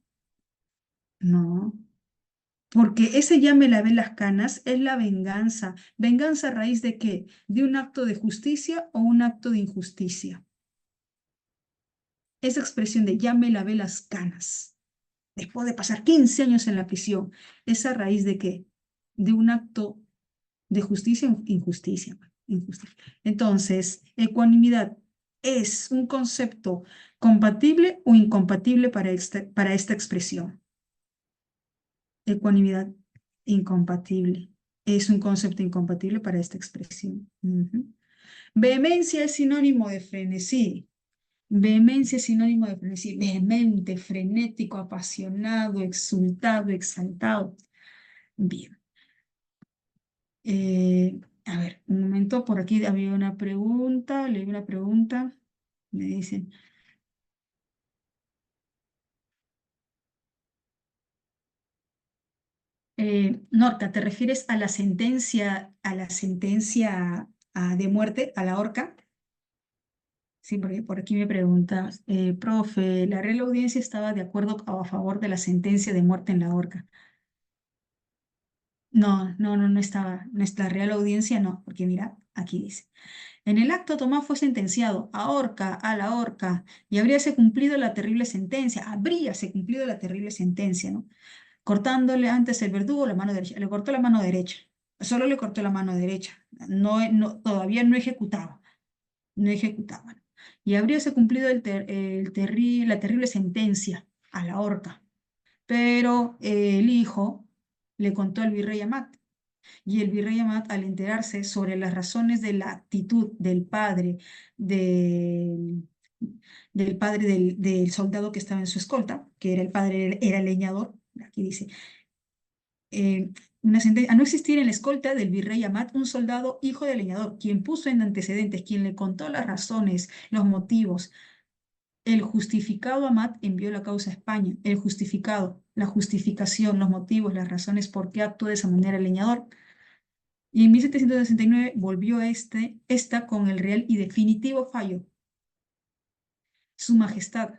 No, porque ese ya me lavé las canas es la venganza. ¿Venganza a raíz de qué? ¿De un acto de justicia o un acto de injusticia? Esa expresión de ya me lavé las canas, después de pasar 15 años en la prisión, ¿es a raíz de qué? ¿De un acto de justicia o injusticia? Injusticia. Entonces, ecuanimidad es un concepto compatible o incompatible para esta expresión. Ecuanimidad incompatible. Es un concepto incompatible para esta expresión. Vehemencia es sinónimo de frenesí. Vehemencia es sinónimo de frenesí. Vehemente, frenético, apasionado, exultado, exaltado. Bien. A ver, un momento, por aquí había una pregunta, leí una pregunta, me dicen, Norca, ¿te refieres a la sentencia de muerte, a la horca? Sí, porque por aquí me preguntas, profe, ¿la Real Audiencia estaba de acuerdo o a favor de la sentencia de muerte en la horca? No, no, no, no estaba, nuestra Real Audiencia no, porque mira, aquí dice. En el acto Tomás fue sentenciado a horca, a la horca, y habríase cumplido la terrible sentencia, habríase cumplido la terrible sentencia, ¿no? Cortándole antes el verdugo la mano derecha, le cortó la mano derecha, solo le cortó la mano derecha, todavía no ejecutaba, no ejecutaba, ¿no? Y habríase cumplido la terrible sentencia a la horca, pero el hijo le contó al virrey Amat, y el virrey Amat, al enterarse sobre las razones de la actitud del, del soldado que estaba en su escolta, que era el padre, era leñador, aquí dice, a no existir en la escolta del virrey Amat un soldado hijo de leñador, quien puso en antecedentes, quien le contó las razones, los motivos. El justificado Amat envió la causa a España. El justificado, la justificación, los motivos, las razones por qué actuó de esa manera el leñador. Y en 1769 volvió esta con el real y definitivo fallo. Su majestad,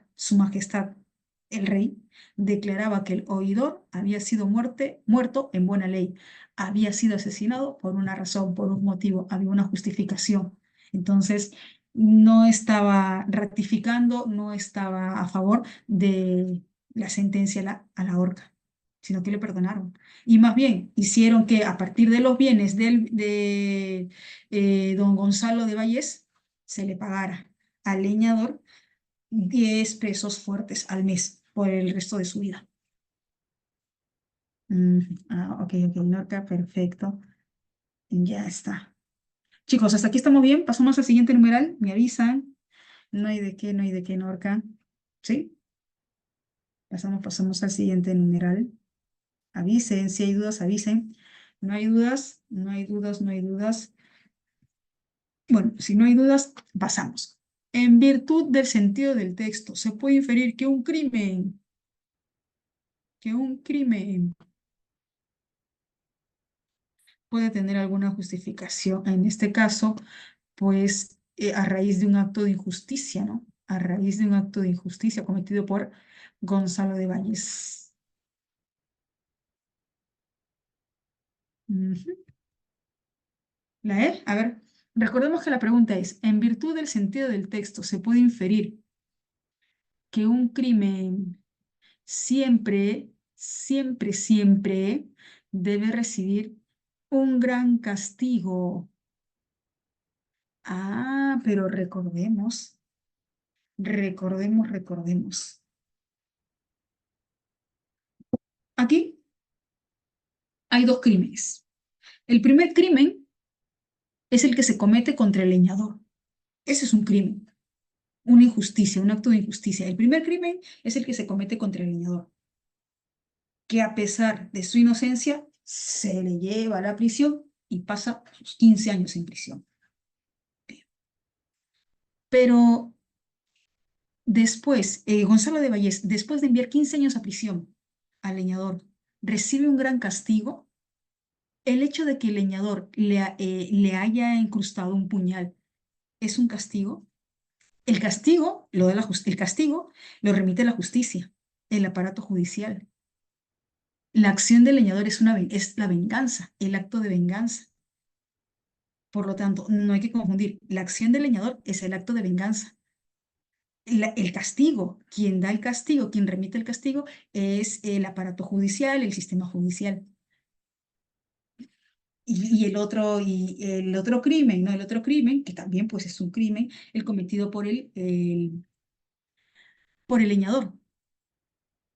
el rey, declaraba que el oidor había sido muerto en buena ley, había sido asesinado por una razón, por un motivo, había una justificación. Entonces, no estaba ratificando, no estaba a favor de la sentencia a la horca, sino que le perdonaron. Y más bien, hicieron que a partir de los bienes de don Gonzalo de Vallés se le pagara al leñador 10 pesos fuertes al mes por el resto de su vida. Ok, ok, Norca, perfecto. Ya está. Chicos, hasta aquí estamos bien. Pasamos al siguiente numeral. Me avisan. No hay de qué, no hay de qué, Norca. ¿Sí? Pasamos al siguiente numeral. Avisen, si hay dudas, avisen. No hay dudas, no hay dudas, no hay dudas. Bueno, si no hay dudas, pasamos. En virtud del sentido del texto, se puede inferir que un crimen puede tener alguna justificación. En este caso, pues a raíz de un acto de injusticia, ¿no? A raíz de un acto de injusticia cometido por Gonzalo de Valles. Ujú. La E, a ver, recordemos que la pregunta es, en virtud del sentido del texto, se puede inferir que un crimen siempre debe recibir un gran castigo. Ah, pero recordemos. Aquí hay dos crímenes. El primer crimen es el que se comete contra el leñador. Ese es un crimen, una injusticia, un acto de injusticia. El primer crimen es el que se comete contra el leñador, que a pesar de su inocencia se le lleva a la prisión y pasa sus 15 años en prisión. Pero después, Gonzalo de Vallés, después de enviar 15 años a prisión al leñador, recibe un gran castigo. El hecho de que el leñador le haya incrustado un puñal es un castigo. El castigo el castigo lo remite la justicia, el aparato judicial. La acción del leñador es la venganza, el acto de venganza. Por lo tanto, no hay que confundir. La acción del leñador es el acto de venganza. El castigo, quien da el castigo, quien remite el castigo, es el aparato judicial, el sistema judicial. Y el otro crimen, ¿no? El otro crimen, que también pues es un crimen, el cometido por el leñador,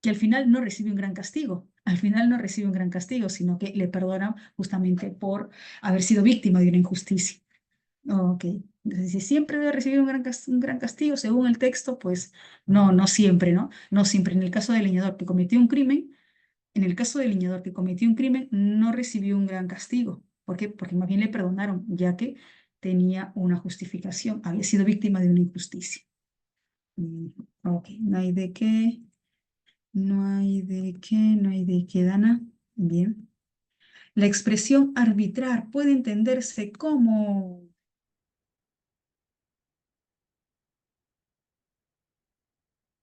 que al final no recibe un gran castigo. Al final no recibe un gran castigo, sino que le perdonan justamente por haber sido víctima de una injusticia. Ok, entonces si siempre debe recibir un gran castigo, según el texto, pues no, no siempre, ¿no? No siempre. En el caso del leñador que cometió un crimen, en el caso del leñador que cometió un crimen, no recibió un gran castigo. ¿Por qué? Porque más bien le perdonaron, ya que tenía una justificación, había sido víctima de una injusticia. Mm, Ok, no hay de qué, no hay de qué, Dana. Bien. La expresión arbitrar puede entenderse como,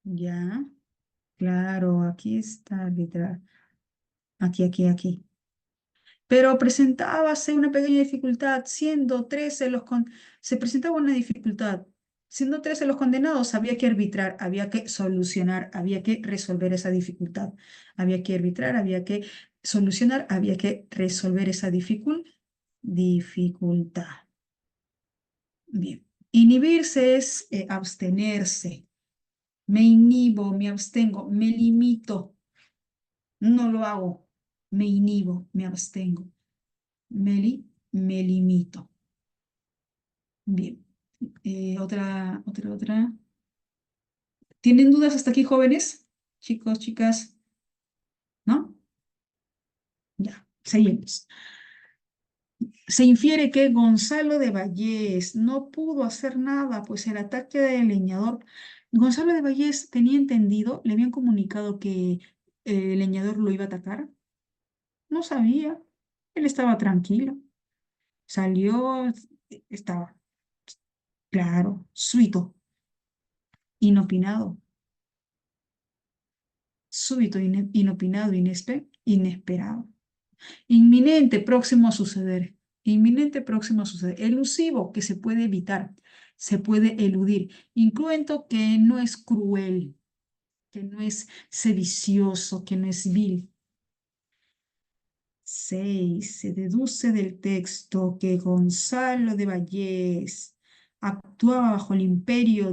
ya, claro, aquí está arbitrar, aquí. Pero presentábase una pequeña dificultad, se presentaba una dificultad, siendo 13 los condenados, había que arbitrar, había que solucionar, había que resolver esa dificultad, había que arbitrar, había que solucionar, había que resolver esa dificultad. Bien. Inhibirse es abstenerse. Me inhibo, me abstengo, me limito, no lo hago, me inhibo, me abstengo, me limito. Bien. Otra. ¿Tienen dudas hasta aquí, jóvenes? Chicos, chicas, ¿no? Ya, seguimos. Se infiere que Gonzalo de Vallés no pudo hacer nada, pues el ataque del leñador. Gonzalo de Vallés tenía entendido, le habían comunicado que el leñador lo iba a atacar. No sabía. Él estaba tranquilo. Salió, estaba, claro, súbito, inopinado, súbito, inopinado, inesperado. Inminente, próximo a suceder. Inminente, próximo a suceder. Elusivo, que se puede evitar, se puede eludir. Incluento, que no es cruel, que no es sedicioso, que no es vil. 6. Se deduce del texto que Gonzalo de Vallés actuaba bajo el imperio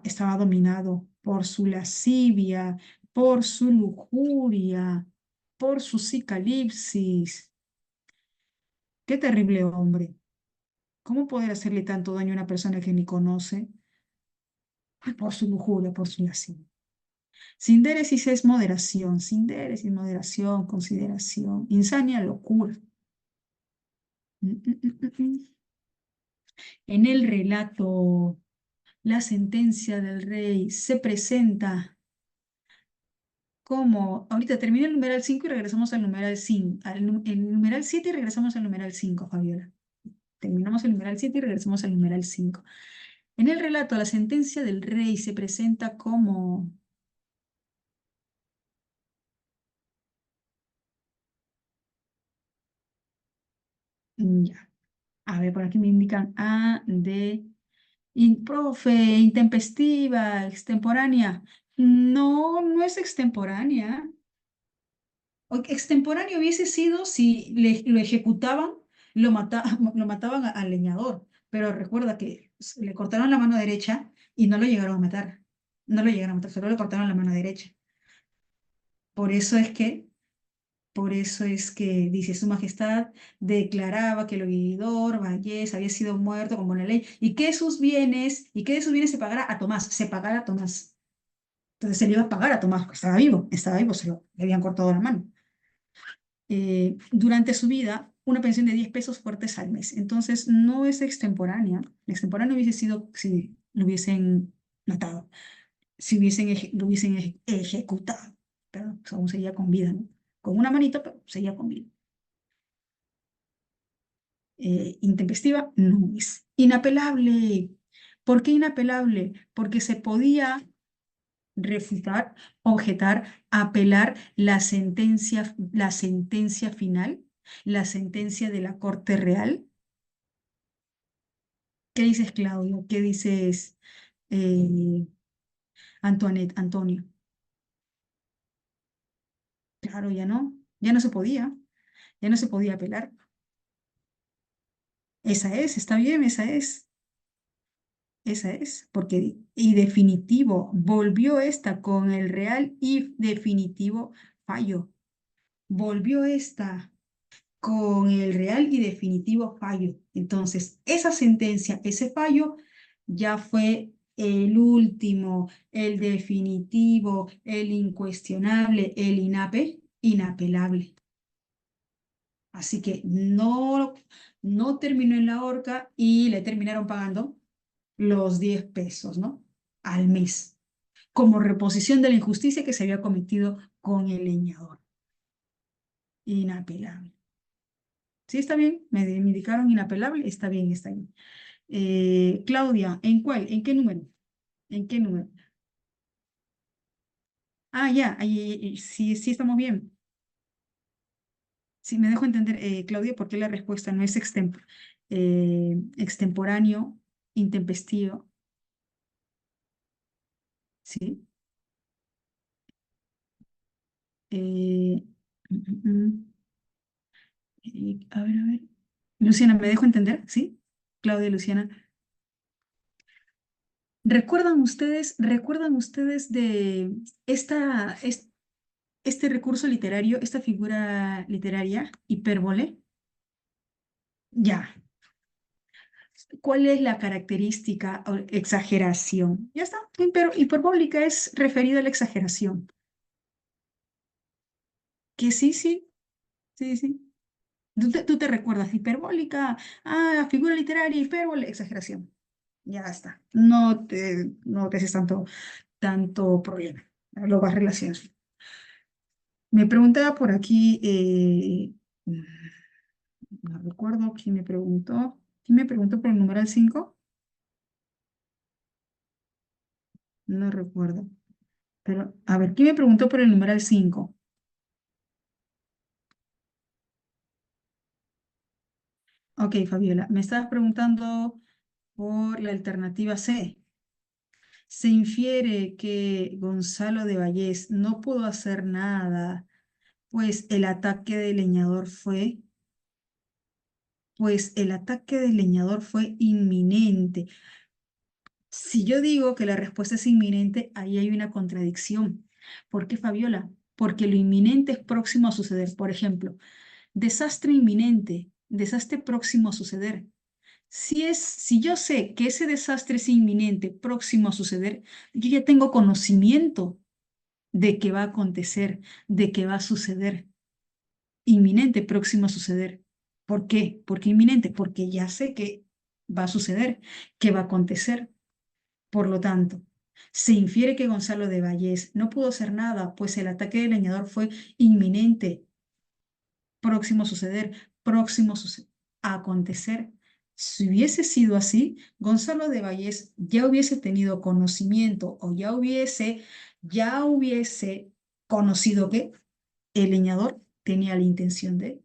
estaba dominado por su lascivia, por su lujuria, por su psicalipsis. Qué terrible hombre. ¿Cómo poder hacerle tanto daño a una persona que ni conoce? Ay, por su lujuria, por su lascivia. Sindéresis es moderación, sindéresis, moderación, consideración, insania, locura. Mm, mm, mm, mm, mm. En el relato, la sentencia del rey se presenta como, ahorita termina el numeral 5 y regresamos al numeral 5, el numeral 7 y regresamos al numeral 5, Fabiola. Terminamos el numeral 7 y regresamos al numeral 5. En el relato, la sentencia del rey se presenta como... Ya. A ver, por aquí me indican A, D, profe, intempestiva, extemporánea. No, no es extemporánea. Extemporáneo hubiese sido si lo ejecutaban, lo mataban al leñador. Pero recuerda que le cortaron la mano derecha y no lo llegaron a matar. No lo llegaron a matar, solo le cortaron la mano derecha. Por eso es que Por eso es que dice, Su Majestad declaraba que el oidor Vallés había sido muerto como la ley y que de sus bienes se pagara a Tomás, se pagara a Tomás. Entonces se le iba a pagar a Tomás, porque estaba vivo, le habían cortado la mano. Durante su vida, una pensión de 10 pesos fuertes al mes. Entonces no es extemporánea. Extemporánea hubiese sido si lo hubiesen matado, si lo hubiesen ejecutado. Pero pues, aún seguía con vida, ¿no? Con una manita, pero seguía con vida. Intempestiva no es. Inapelable. ¿Por qué inapelable? Porque se podía refutar, objetar, apelar la sentencia final, la sentencia de la Corte Real. ¿Qué dices, Claudio? ¿Qué dices, eh, Antoinette, Antonio? Claro, ya no se podía, ya no se podía apelar. Esa es, está bien, esa es. Esa es, porque y definitivo, volvió esta con el real y definitivo fallo. Volvió esta con el real y definitivo fallo. Entonces, esa sentencia, ese fallo, ya fue el último, el definitivo, el incuestionable, el inapelable. Así que no terminó en la horca y le terminaron pagando los 10 pesos, ¿no? Al mes, como reposición de la injusticia que se había cometido con el leñador. Inapelable. ¿Sí está bien? Me indicaron inapelable. Está bien, está bien. Claudia, ¿en cuál? ¿En qué número? ¿En qué número? Ah, ya, ahí, sí, sí estamos bien. Sí, me dejo entender, Claudia, por qué la respuesta no es extemporáneo, intempestivo, ¿sí? Eh, mm, mm, mm. A ver, a ver. Luciana, ¿me dejo entender? ¿Sí? Claudia, Luciana. Recuerdan ustedes de este recurso literario, esta figura literaria, hipérbole? Ya. ¿Cuál es la característica o exageración? Ya está. Hiperbólica es referida a la exageración. Que sí, sí, sí, sí. Tú te recuerdas, hiperbólica, figura literaria, hipérbole, exageración. Ya está. No te haces tanto problema. Lo vas relacionando. Me preguntaba por aquí, no recuerdo quién me preguntó. ¿Quién me preguntó por el numeral 5? No recuerdo. Pero, a ver, ¿quién me preguntó por el numeral 5? Ok, Fabiola, me estabas preguntando por la alternativa C. Se infiere que Gonzalo de Vallés no pudo hacer nada, pues el ataque del leñador fue, pues el ataque del leñador fue inminente. Si yo digo que la respuesta es inminente, ahí hay una contradicción. ¿Por qué, Fabiola? Porque lo inminente es próximo a suceder. Por ejemplo, desastre inminente, desastre próximo a suceder. Si yo sé que ese desastre es inminente, próximo a suceder, yo ya tengo conocimiento de que va a acontecer, de que va a suceder. Inminente, próximo a suceder. ¿Por qué? ¿Por qué inminente? Porque ya sé que va a suceder, qué va a acontecer. Por lo tanto, se infiere que Gonzalo de Vallés no pudo hacer nada, pues el ataque del leñador fue inminente, próximo a suceder, a acontecer. Si hubiese sido así, Gonzalo de Vallés ya hubiese tenido conocimiento o ya hubiese conocido que el leñador tenía la intención de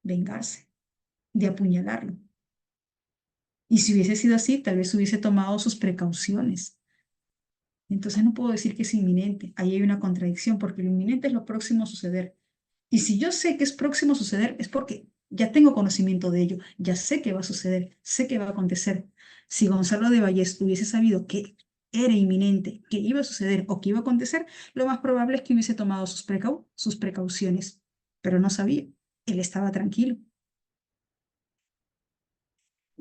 vengarse, de apuñalarlo. Y si hubiese sido así, tal vez hubiese tomado sus precauciones. Entonces no puedo decir que es inminente. Ahí hay una contradicción, porque lo inminente es lo próximo a suceder. Y si yo sé que es próximo a suceder, es porque ya tengo conocimiento de ello, ya sé que va a suceder, sé que va a acontecer. Si Gonzalo de Vallés hubiese sabido que era inminente, que iba a suceder o que iba a acontecer, lo más probable es que hubiese tomado sus precauciones, pero no sabía. Él estaba tranquilo.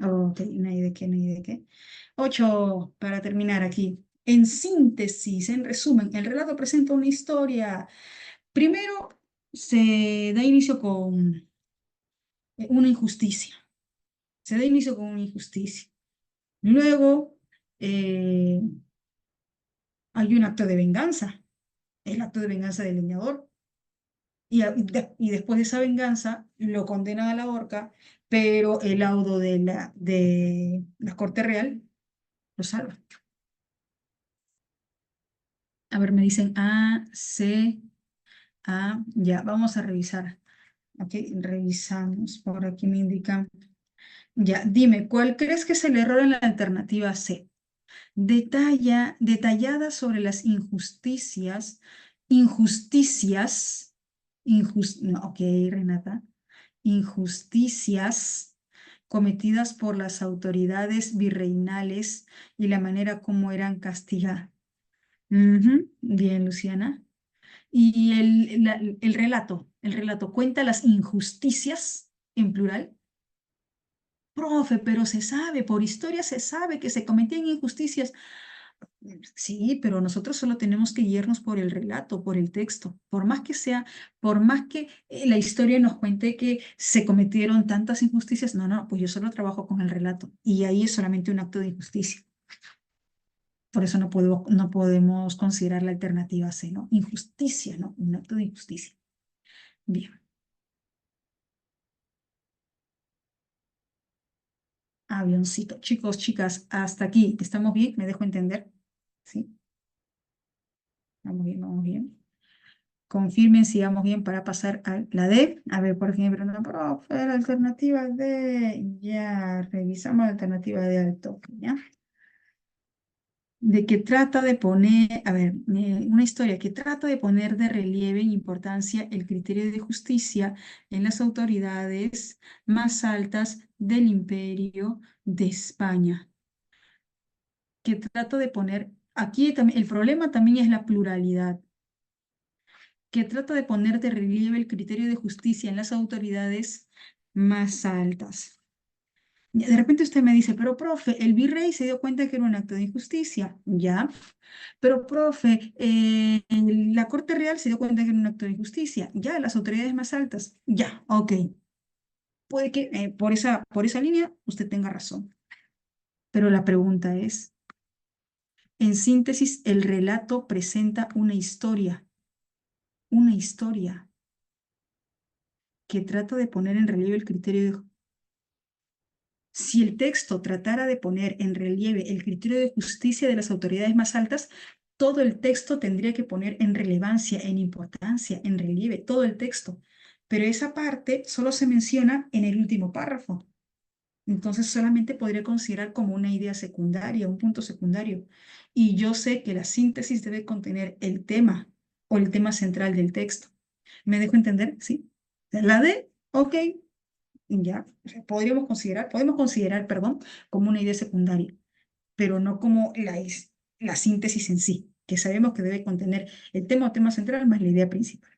Ok, no hay de qué, no hay de qué. 8, para terminar aquí. En síntesis, en resumen, el relato presenta una historia. Primero, se da inicio con una injusticia. Se da inicio con una injusticia. Luego, eh, hay un acto de venganza, el acto de venganza del leñador. Y después de esa venganza, lo condenan a la horca, pero el laudo de la Corte Real lo salva. A ver, me dicen A, C, A, ya, vamos a revisar. Ok, revisamos. Por aquí me indican. Ya, dime, ¿cuál crees que es el error en la alternativa C? Detallada sobre las injusticias, no, ok, Renata, injusticias cometidas por las autoridades virreinales y la manera como eran castigadas. Ujú, bien, Luciana. Y el relato cuenta las injusticias en plural. Profe, pero se sabe, por historia se sabe que se cometían injusticias. Sí, pero nosotros solo tenemos que guiarnos por el relato, por el texto. Por más que la historia nos cuente que se cometieron tantas injusticias, no, no, pues yo solo trabajo con el relato. Y ahí es solamente un acto de injusticia. Por eso no podemos considerar la alternativa C, ¿no? Injusticia, ¿no? Un acto de injusticia. Bien. Avioncito. Chicos, chicas, hasta aquí. ¿Estamos bien? ¿Me dejo entender? ¿Sí? Vamos bien, vamos bien. Confirmen si vamos bien para pasar a la D. A ver, por ejemplo, no, profe, la alternativa D. Ya, revisamos la alternativa D al toque, ¿ya? De que trata de poner, a ver, una historia que trata de poner de relieve e importancia el criterio de justicia en las autoridades más altas del Imperio de España. Que trata de poner, aquí también, el problema también es la pluralidad, que trata de poner de relieve el criterio de justicia en las autoridades más altas. De repente usted me dice, pero profe, el virrey se dio cuenta que era un acto de injusticia, ya. Pero profe, la Corte Real se dio cuenta que era un acto de injusticia, ya. Las autoridades más altas, ya, ok. Puede que por esa línea usted tenga razón. Pero la pregunta es, en síntesis, el relato presenta una historia que trata de poner en relieve el criterio de... Si el texto tratara de poner en relieve el criterio de justicia de las autoridades más altas, todo el texto tendría que poner en relevancia, en importancia, en relieve, todo el texto. Pero esa parte solo se menciona en el último párrafo. Entonces solamente podría considerar como una idea secundaria, un punto secundario. Y yo sé que la síntesis debe contener el tema o el tema central del texto. ¿Me dejo entender? ¿Sí? La D, ok, ya, o sea, podemos considerar, perdón, como una idea secundaria, pero no como la síntesis en sí, que sabemos que debe contener el tema o tema central más la idea principal.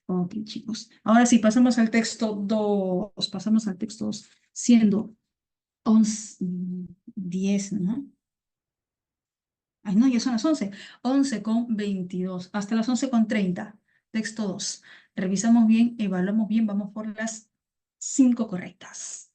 Ok, chicos. Ahora sí, pasamos al texto 2, siendo 11, 10, ¿no? Ay, no, ya son las 11. 11:22, hasta las 11:30. Texto 2. Revisamos bien, evaluamos bien, vamos por las 5 correctas.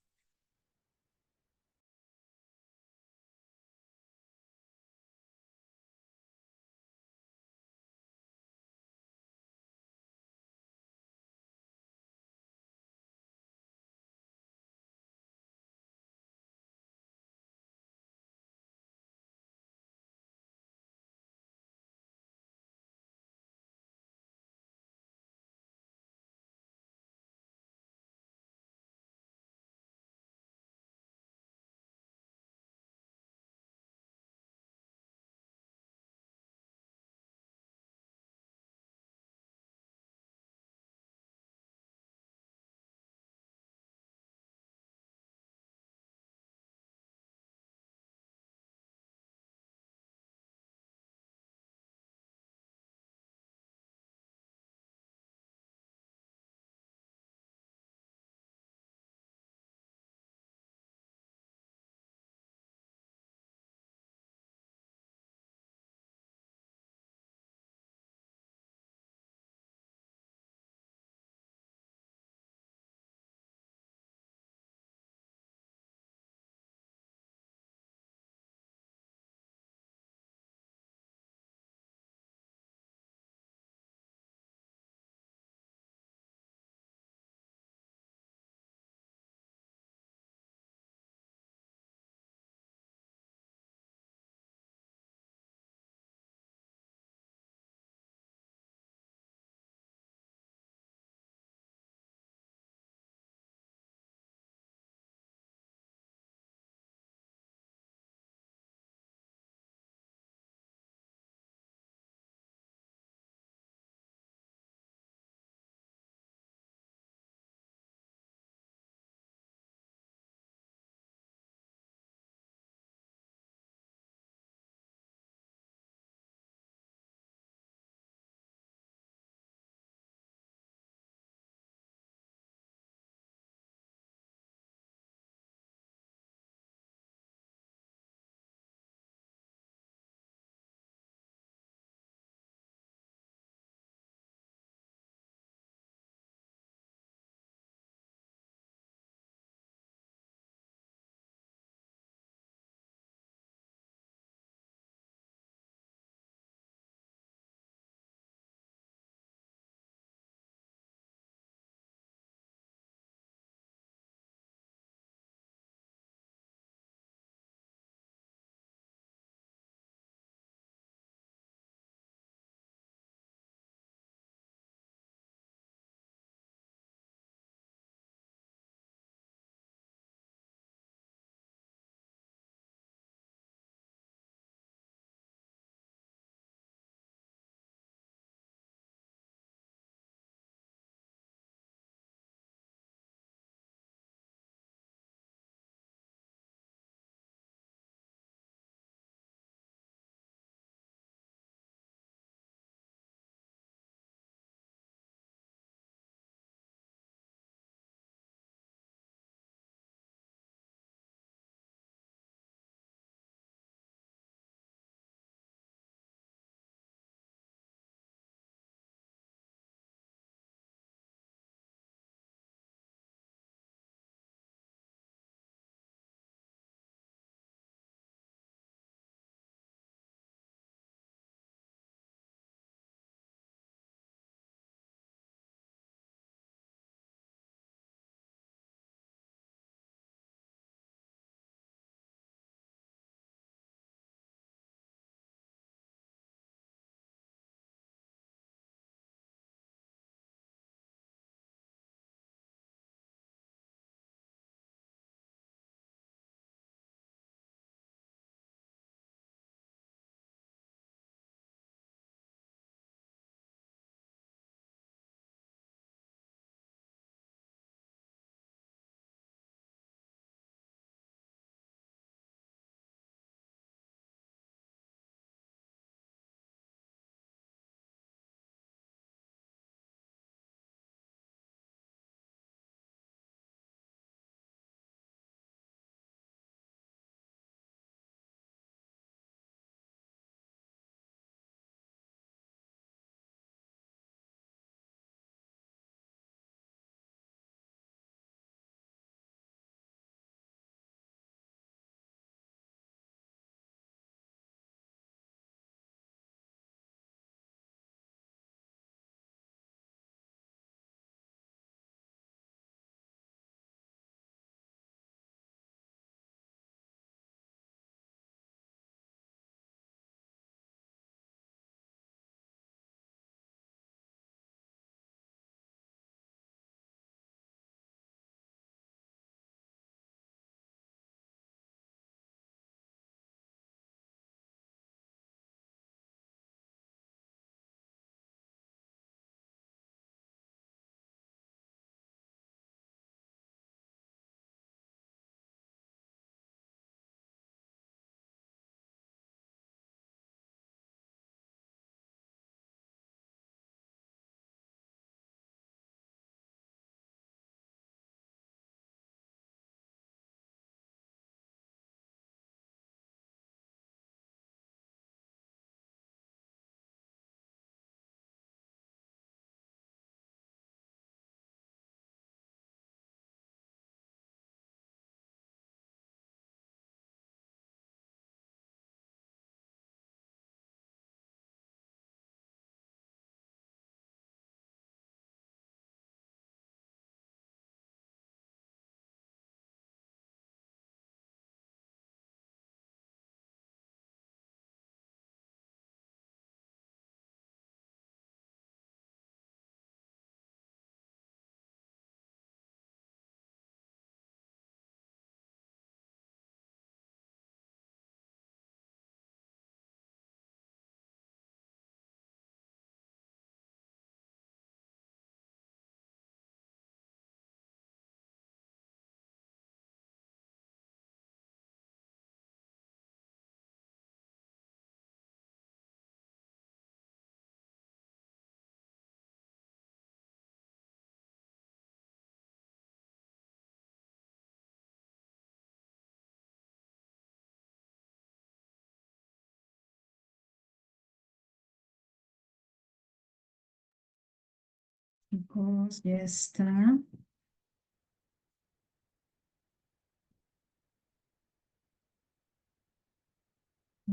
Chicos, ya está.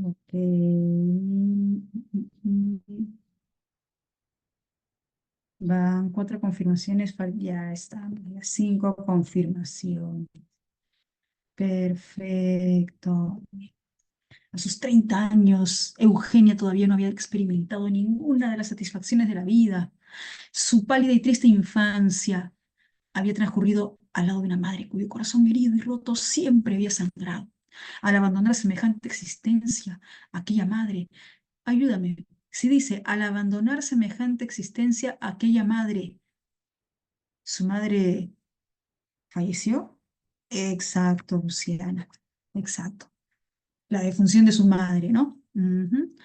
Ok. Van cuatro confirmaciones, ya están. Ya cinco confirmaciones. Perfecto. A sus 30 años, Eugenia todavía no había experimentado ninguna de las satisfacciones de la vida. Su pálida y triste infancia había transcurrido al lado de una madre cuyo corazón herido y roto siempre había sangrado. Al abandonar semejante existencia, aquella madre, ayúdame, si dice, al abandonar semejante existencia, aquella madre, su madre falleció. Exacto, Luciana, exacto. La defunción de su madre, ¿no? Ujú.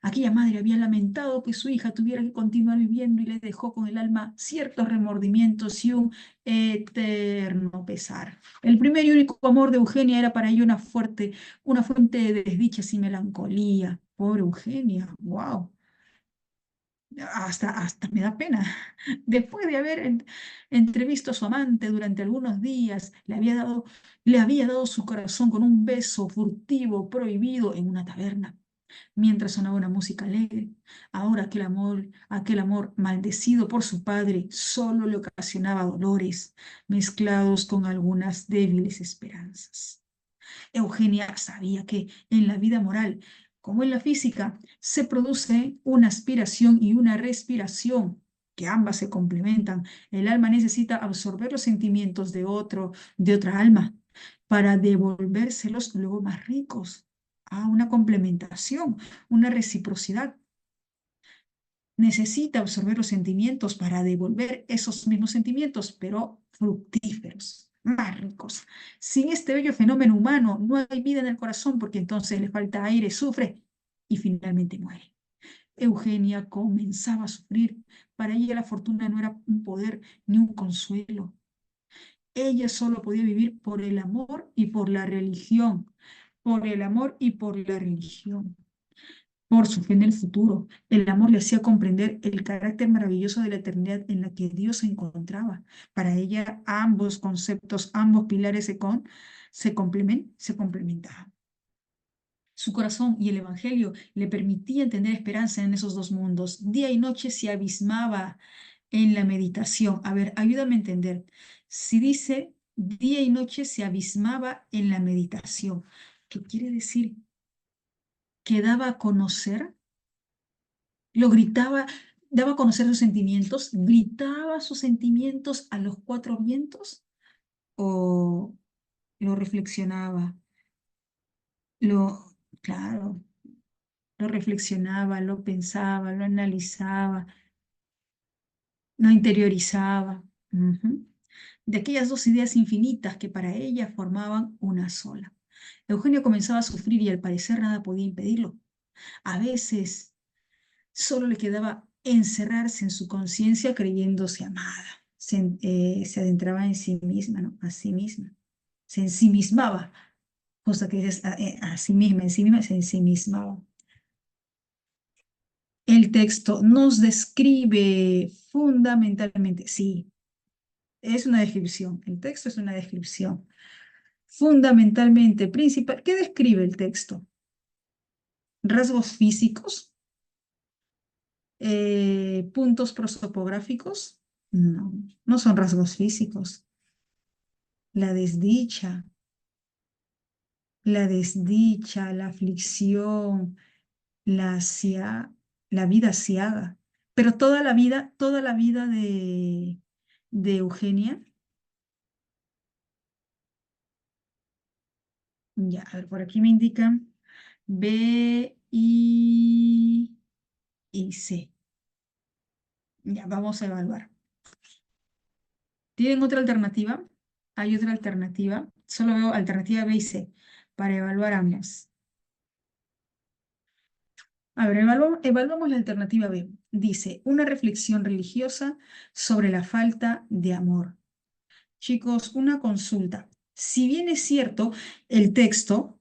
Aquella madre había lamentado que su hija tuviera que continuar viviendo y le dejó con el alma ciertos remordimientos y un eterno pesar. El primer y único amor de Eugenia era para ella una fuente de desdichas y melancolía. Pobre Eugenia, wow. Hasta me da pena. Después de haber entrevisto a su amante durante algunos días, le había dado su corazón con un beso furtivo prohibido en una taberna mientras sonaba una música alegre. Ahora aquel amor maldecido por su padre, solo le ocasionaba dolores mezclados con algunas débiles esperanzas. Eugenia sabía que en la vida moral, como en la física, se produce una aspiración y una respiración, que ambas se complementan. El alma necesita absorber los sentimientos de otra alma, para devolvérselos luego más ricos. Una complementación, una reciprocidad. Necesita absorber los sentimientos para devolver esos mismos sentimientos, pero fructíferos, más ricos. Sin este bello fenómeno humano no hay vida en el corazón porque entonces le falta aire, sufre y finalmente muere. Eugenia comenzaba a sufrir. Para ella la fortuna no era un poder ni un consuelo. Ella solo podía vivir por el amor y por la religión, por el amor y por la religión, por su fe en el futuro. El amor le hacía comprender el carácter maravilloso de la eternidad en la que Dios se encontraba. Para ella, ambos conceptos, ambos pilares se complementaban. Su corazón y el Evangelio le permitían tener esperanza en esos dos mundos. Día y noche se abismaba en la meditación. A ver, ayúdame a entender. Si dice día y noche se abismaba en la meditación, ¿qué quiere decir? ¿Que daba a conocer? Lo gritaba, daba a conocer sus sentimientos, gritaba sus sentimientos a los cuatro vientos o lo reflexionaba, claro, lo reflexionaba, lo pensaba, lo analizaba, lo interiorizaba. Ujú. De aquellas dos ideas infinitas que para ella formaban una sola. Eugenio comenzaba a sufrir y al parecer nada podía impedirlo. A veces solo le quedaba encerrarse en su conciencia creyéndose amada. Se adentraba en sí misma, ¿no? A sí misma. Se ensimismaba, cosa que dices a sí misma, en sí misma se ensimismaba. El texto nos describe fundamentalmente, sí, es una descripción, el texto es una descripción. Fundamentalmente, principal, ¿qué describe el texto? Rasgos físicos, puntos prosopográficos, no, no son rasgos físicos. La desdicha, la aflicción, la, la vida asiaga. Pero toda la vida de Eugenia, ya, a ver, por aquí me indican B, y C. Ya, vamos a evaluar. ¿Tienen otra alternativa? Hay otra alternativa. Solo veo alternativa B y C para evaluar ambas. A ver, evaluamos la alternativa B. Dice, una reflexión religiosa sobre la falta de amor. Chicos, una consulta. Si bien es cierto, el texto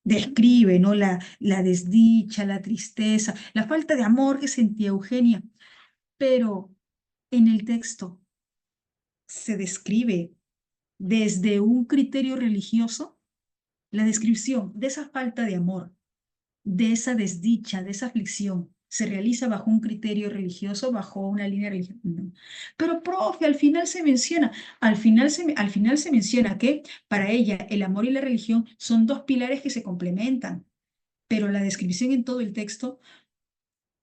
describe, ¿no? La desdicha, la tristeza, la falta de amor que sentía Eugenia, pero en el texto se describe desde un criterio religioso, la descripción de esa falta de amor, de esa desdicha, de esa aflicción, se realiza bajo un criterio religioso, bajo una línea religiosa. No. Pero, profe, al final se menciona que para ella el amor y la religión son dos pilares que se complementan, pero la descripción en todo el texto,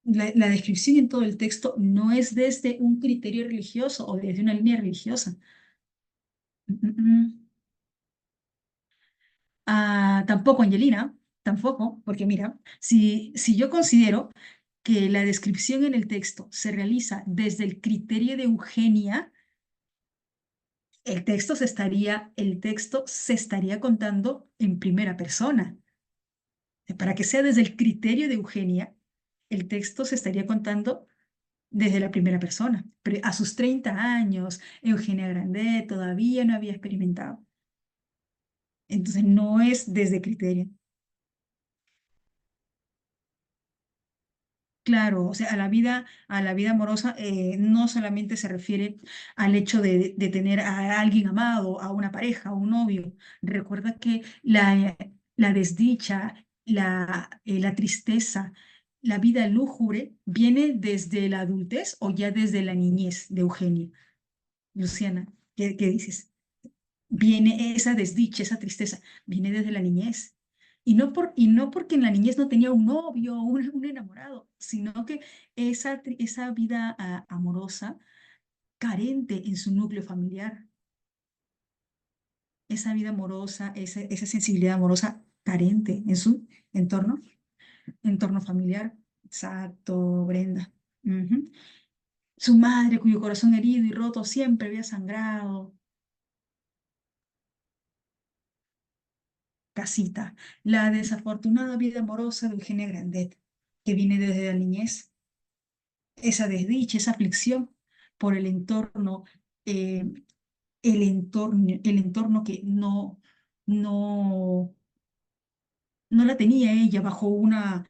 la descripción en todo el texto no es desde un criterio religioso o desde una línea religiosa. Mm, mm, mm. Ah, tampoco, Angelina, tampoco, porque mira, si yo considero que la descripción en el texto se realiza desde el criterio de Eugenia, el texto se estaría contando en primera persona. Para que sea desde el criterio de Eugenia, el texto se estaría contando desde la primera persona. Pero a sus 30 años, Eugenia Grandet todavía no había experimentado. Entonces no es desde criterio. Claro, o sea, a la vida amorosa no solamente se refiere al hecho de tener a alguien amado, a una pareja, a un novio. Recuerda que la desdicha, la tristeza, la vida lúgubre viene desde la adultez o ya desde la niñez de Eugenia. Luciana, ¿qué dices? Viene esa desdicha, esa tristeza, viene desde la niñez. Y no porque en la niñez no tenía un novio o un enamorado, sino que esa vida amorosa carente en su núcleo familiar, esa vida amorosa, esa sensibilidad amorosa carente en su entorno, entorno familiar. Exacto, Brenda. Ujú. Su madre, cuyo corazón herido y roto siempre había sangrado. Casita, la desafortunada vida amorosa de Eugenia Grandet, que viene desde la niñez, esa desdicha, esa aflicción por eh, el entorno que no, no la tenía ella bajo una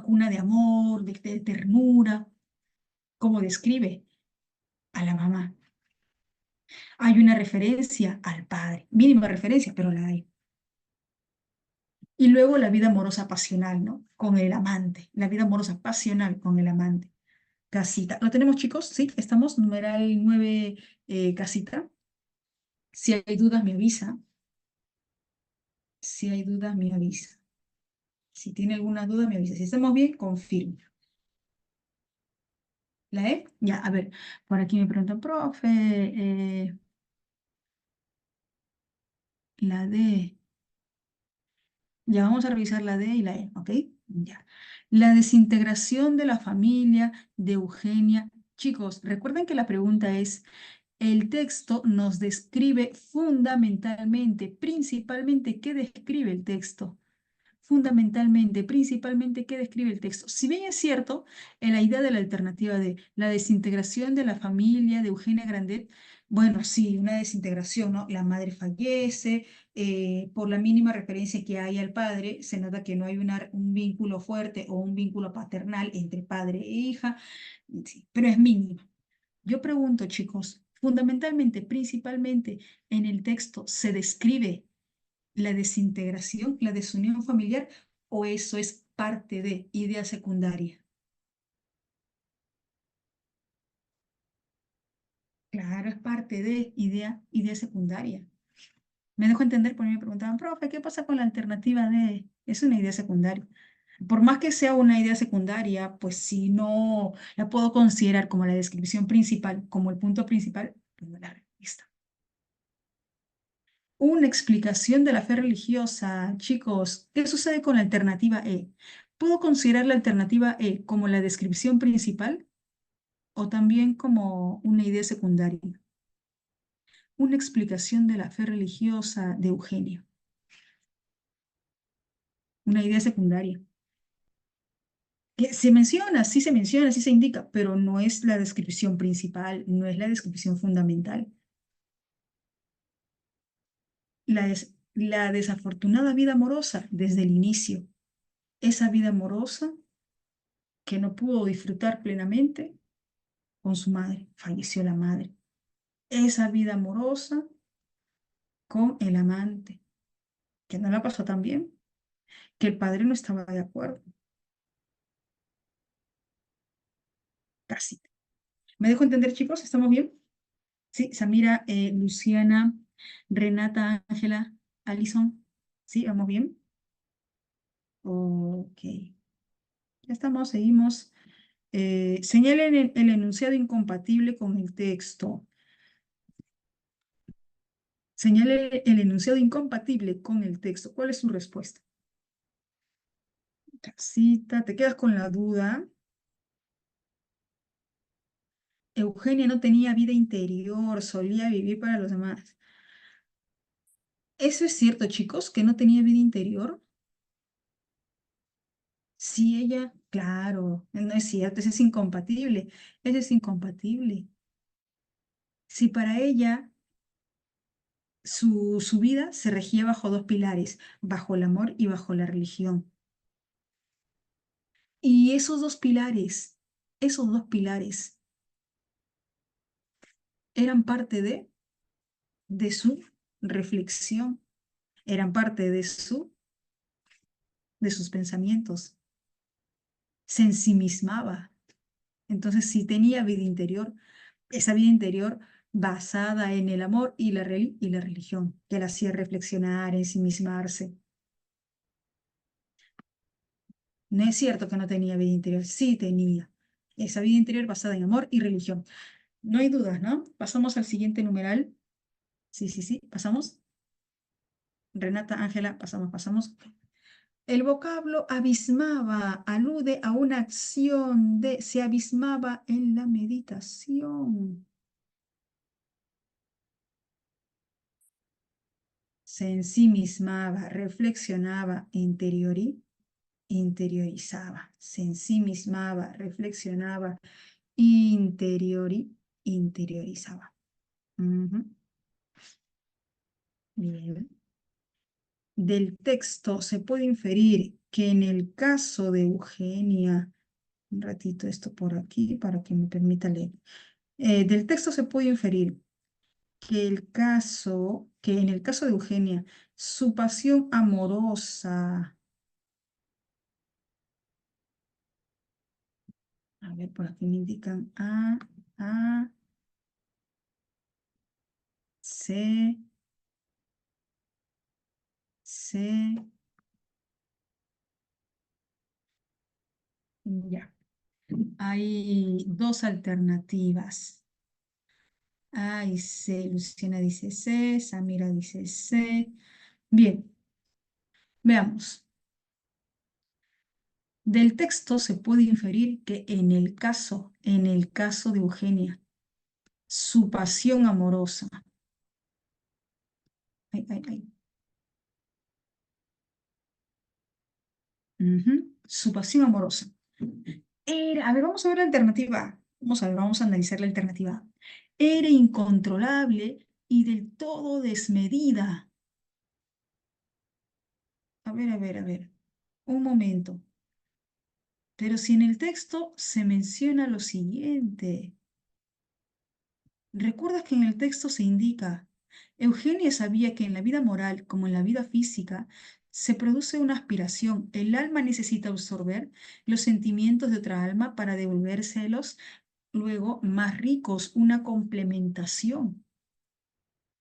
cuna de amor, de ternura, como describe a la mamá. Hay una referencia al padre, mínima referencia, pero la hay. Y luego la vida amorosa pasional, ¿no? Con el amante, la vida amorosa pasional con el amante. Casita. ¿Lo tenemos, chicos? Sí, estamos. Numeral 9, casita. Si hay dudas, me avisa. Si hay dudas, me avisa. Si tiene alguna duda, me avisa. Si estamos bien, confirmo. ¿La E? Ya, a ver. Por aquí me preguntan, profe, la D. Ya vamos a revisar la D y la E, ¿ok? Ya. La desintegración de la familia de Eugenia. Chicos, recuerden que la pregunta es, el texto nos describe fundamentalmente, principalmente, ¿qué describe el texto? Fundamentalmente, principalmente, ¿qué describe el texto? Si bien es cierto, en la idea de la alternativa de la desintegración de la familia de Eugenia Grandet, bueno, sí, una desintegración, ¿no? La madre fallece, por la mínima referencia que hay al padre, se nota que no hay un vínculo fuerte o un vínculo paternal entre padre e hija, sí, pero es mínimo. Yo pregunto, chicos, fundamentalmente, principalmente en el texto, ¿se describe la desintegración, la desunión familiar o eso es parte de idea secundaria? Claro, es parte de idea secundaria. Me dejo entender porque me preguntaban, profe, ¿qué pasa con la alternativa de? Es una idea secundaria. Por más que sea una idea secundaria, pues si no la puedo considerar como la descripción principal, como el punto principal, pues no la revista. Una explicación de la fe religiosa. Chicos, ¿qué sucede con la alternativa E? ¿Puedo considerar la alternativa E como la descripción principal o también como una idea secundaria? Una explicación de la fe religiosa de Eugenio. Una idea secundaria. Que se menciona, sí se indica, pero no es la descripción principal, no es la descripción fundamental. La desafortunada vida amorosa desde el inicio. Esa vida amorosa que no pudo disfrutar plenamente con su madre, falleció la madre. Esa vida amorosa con el amante, que no la pasó tan bien, que el padre no estaba de acuerdo. Casi. ¿Me dejo entender, chicos? ¿Estamos bien? Sí, Samira, Luciana, Renata, Ángela, Alison. ¿Sí? ¿Vamos bien? Ok. Ya estamos, seguimos. Señalen el enunciado incompatible con el texto. Señale el enunciado incompatible con el texto. ¿Cuál es su respuesta? Casita, te quedas con la duda. Eugenia no tenía vida interior, solía vivir para los demás. ¿Eso es cierto, chicos, que no tenía vida interior? Sí, ella, claro, no es cierto, ese es incompatible. Ese es incompatible. Si para ella su vida se regía bajo dos pilares, bajo el amor y bajo la religión. Y esos dos pilares eran parte de su reflexión, eran parte de sus pensamientos. Se ensimismaba. Entonces, si tenía vida interior, esa vida interior basada en el amor y y la religión, que la hacía reflexionar, ensimismarse. No es cierto que no tenía vida interior, sí tenía. Esa vida interior basada en amor y religión. No hay dudas, ¿no? Pasamos al siguiente numeral. Sí, sí, sí, pasamos. Renata, Ángela, pasamos. El vocablo abismaba alude a una acción se abismaba en la meditación. Se ensimismaba, reflexionaba, interiorizaba. Se ensimismaba, reflexionaba, interiorizaba. Ujú. Bien. Del texto se puede inferir que en el caso de Eugenia, un ratito esto por aquí para que me permita leer. Del texto se puede inferir que en el caso de Eugenia, su pasión amorosa, a ver, por aquí me indican A, C, C, ya. Hay dos alternativas. A y C. Luciana dice C, Samira dice C. Bien, veamos. Del texto se puede inferir que en el caso de Eugenia, su pasión amorosa, ay, ay, ay, su pasión amorosa, a ver, vamos a ver la alternativa. Vamos a ver, vamos a analizar la alternativa. Era incontrolable y del todo desmedida. A ver. Un momento. Pero si en el texto se menciona lo siguiente. ¿Recuerdas que en el texto se indica, Eugenia sabía que en la vida moral como en la vida física se produce una aspiración, el alma necesita absorber los sentimientos de otra alma para devolvérselos luego más ricos, una complementación?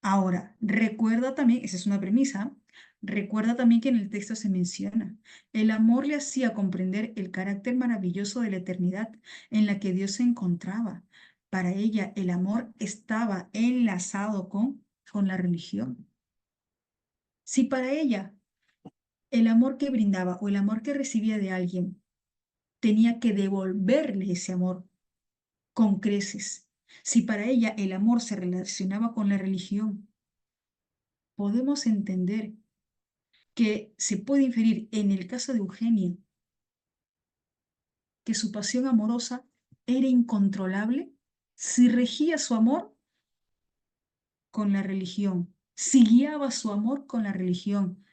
Ahora, recuerda también, esa es una premisa, recuerda también que en el texto se menciona, el amor le hacía comprender el carácter maravilloso de la eternidad en la que Dios se encontraba. Para ella, el amor estaba enlazado con la religión. Si para ella el amor que brindaba o el amor que recibía de alguien tenía que devolverle ese amor con creces, si para ella el amor se relacionaba con la religión, podemos entender que se puede inferir en el caso de Eugenia que su pasión amorosa era incontrolable si regía su amor con la religión, si guiaba su amor con la religión,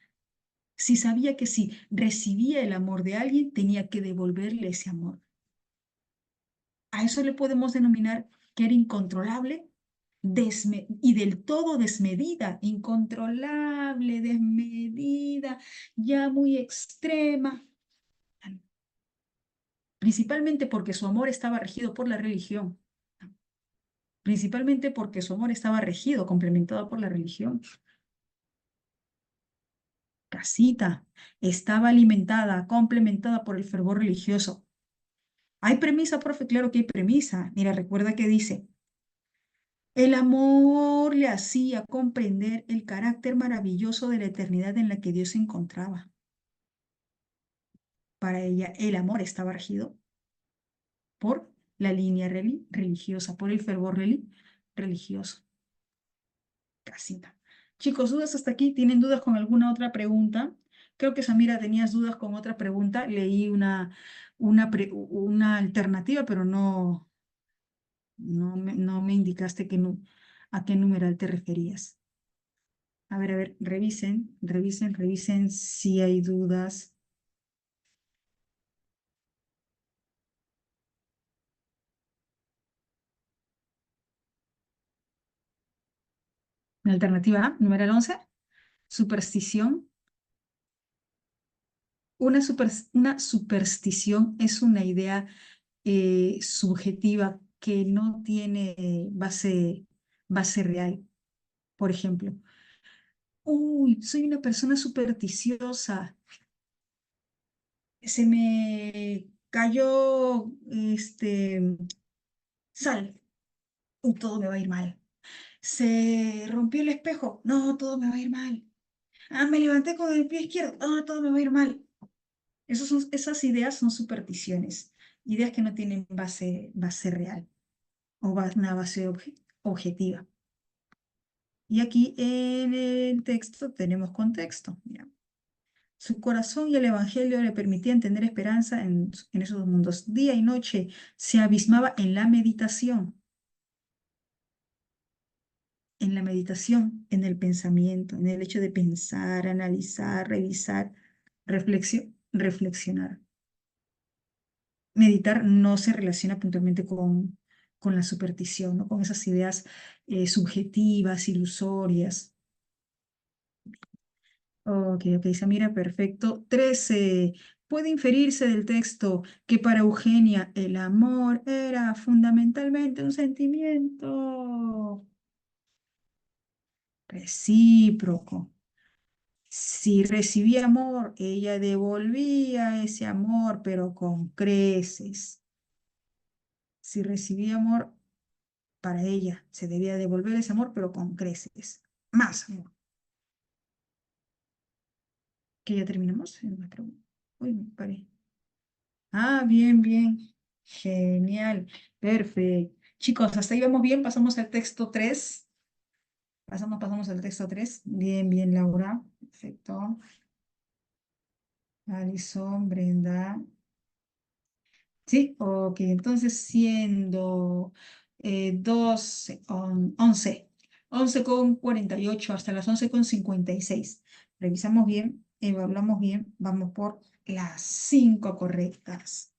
si sabía que si recibía el amor de alguien tenía que devolverle ese amor. A eso le podemos denominar que era incontrolable y del todo desmedida, incontrolable, desmedida, ya muy extrema, principalmente porque su amor estaba regido por la religión, principalmente porque su amor estaba regido, complementado por la religión. Casita estaba alimentada, complementada por el fervor religioso. ¿Hay premisa, profe? Claro que hay premisa. Mira, recuerda que dice, el amor le hacía comprender el carácter maravilloso de la eternidad en la que Dios se encontraba. Para ella, el amor estaba regido por la línea religiosa, por el fervor religioso. Casita. Chicos, ¿dudas hasta aquí? ¿Tienen dudas con alguna otra pregunta? Creo que Samira tenías dudas con otra pregunta. Leí una alternativa, pero no me indicaste a qué numeral te referías. A ver, revisen si hay dudas. La alternativa A, numeral 11, superstición. Una superstición es una idea subjetiva que no tiene base real. Por ejemplo, uy, soy una persona supersticiosa, se me cayó sal, y todo me va a ir mal. Se rompió el espejo, no, todo me va a ir mal. Ah, me levanté con el pie izquierdo, ah, todo me va a ir mal. Esas ideas son supersticiones, ideas que no tienen base real o una base objetiva. Y aquí en el texto tenemos contexto. Mira. Su corazón y el Evangelio le permitían tener esperanza en esos dos mundos. Día y noche se abismaba en la meditación, en el pensamiento, en el hecho de pensar, analizar, revisar, reflexionar. Meditar no se relaciona puntualmente con la superstición, ¿no? Con esas ideas subjetivas, ilusorias. Ok, Samira, perfecto. 13. Puede inferirse del texto que para Eugenia el amor era fundamentalmente un sentimiento recíproco. Si recibía amor, ella devolvía ese amor, pero con creces. Si recibía amor, para ella se debía devolver ese amor, pero con creces. Más amor. ¿Que ya terminamos? Uy, me paré. Ah, bien, bien. Genial. Perfecto. Chicos, hasta ahí vamos bien. Pasamos al texto 3. Pasamos al texto 3. Bien, bien, Laura. Perfecto. Alison, Brenda. Sí, ok. Entonces, siendo 12, 11:48 hasta las 11:56. Revisamos bien, evaluamos bien. Vamos por las 5 correctas.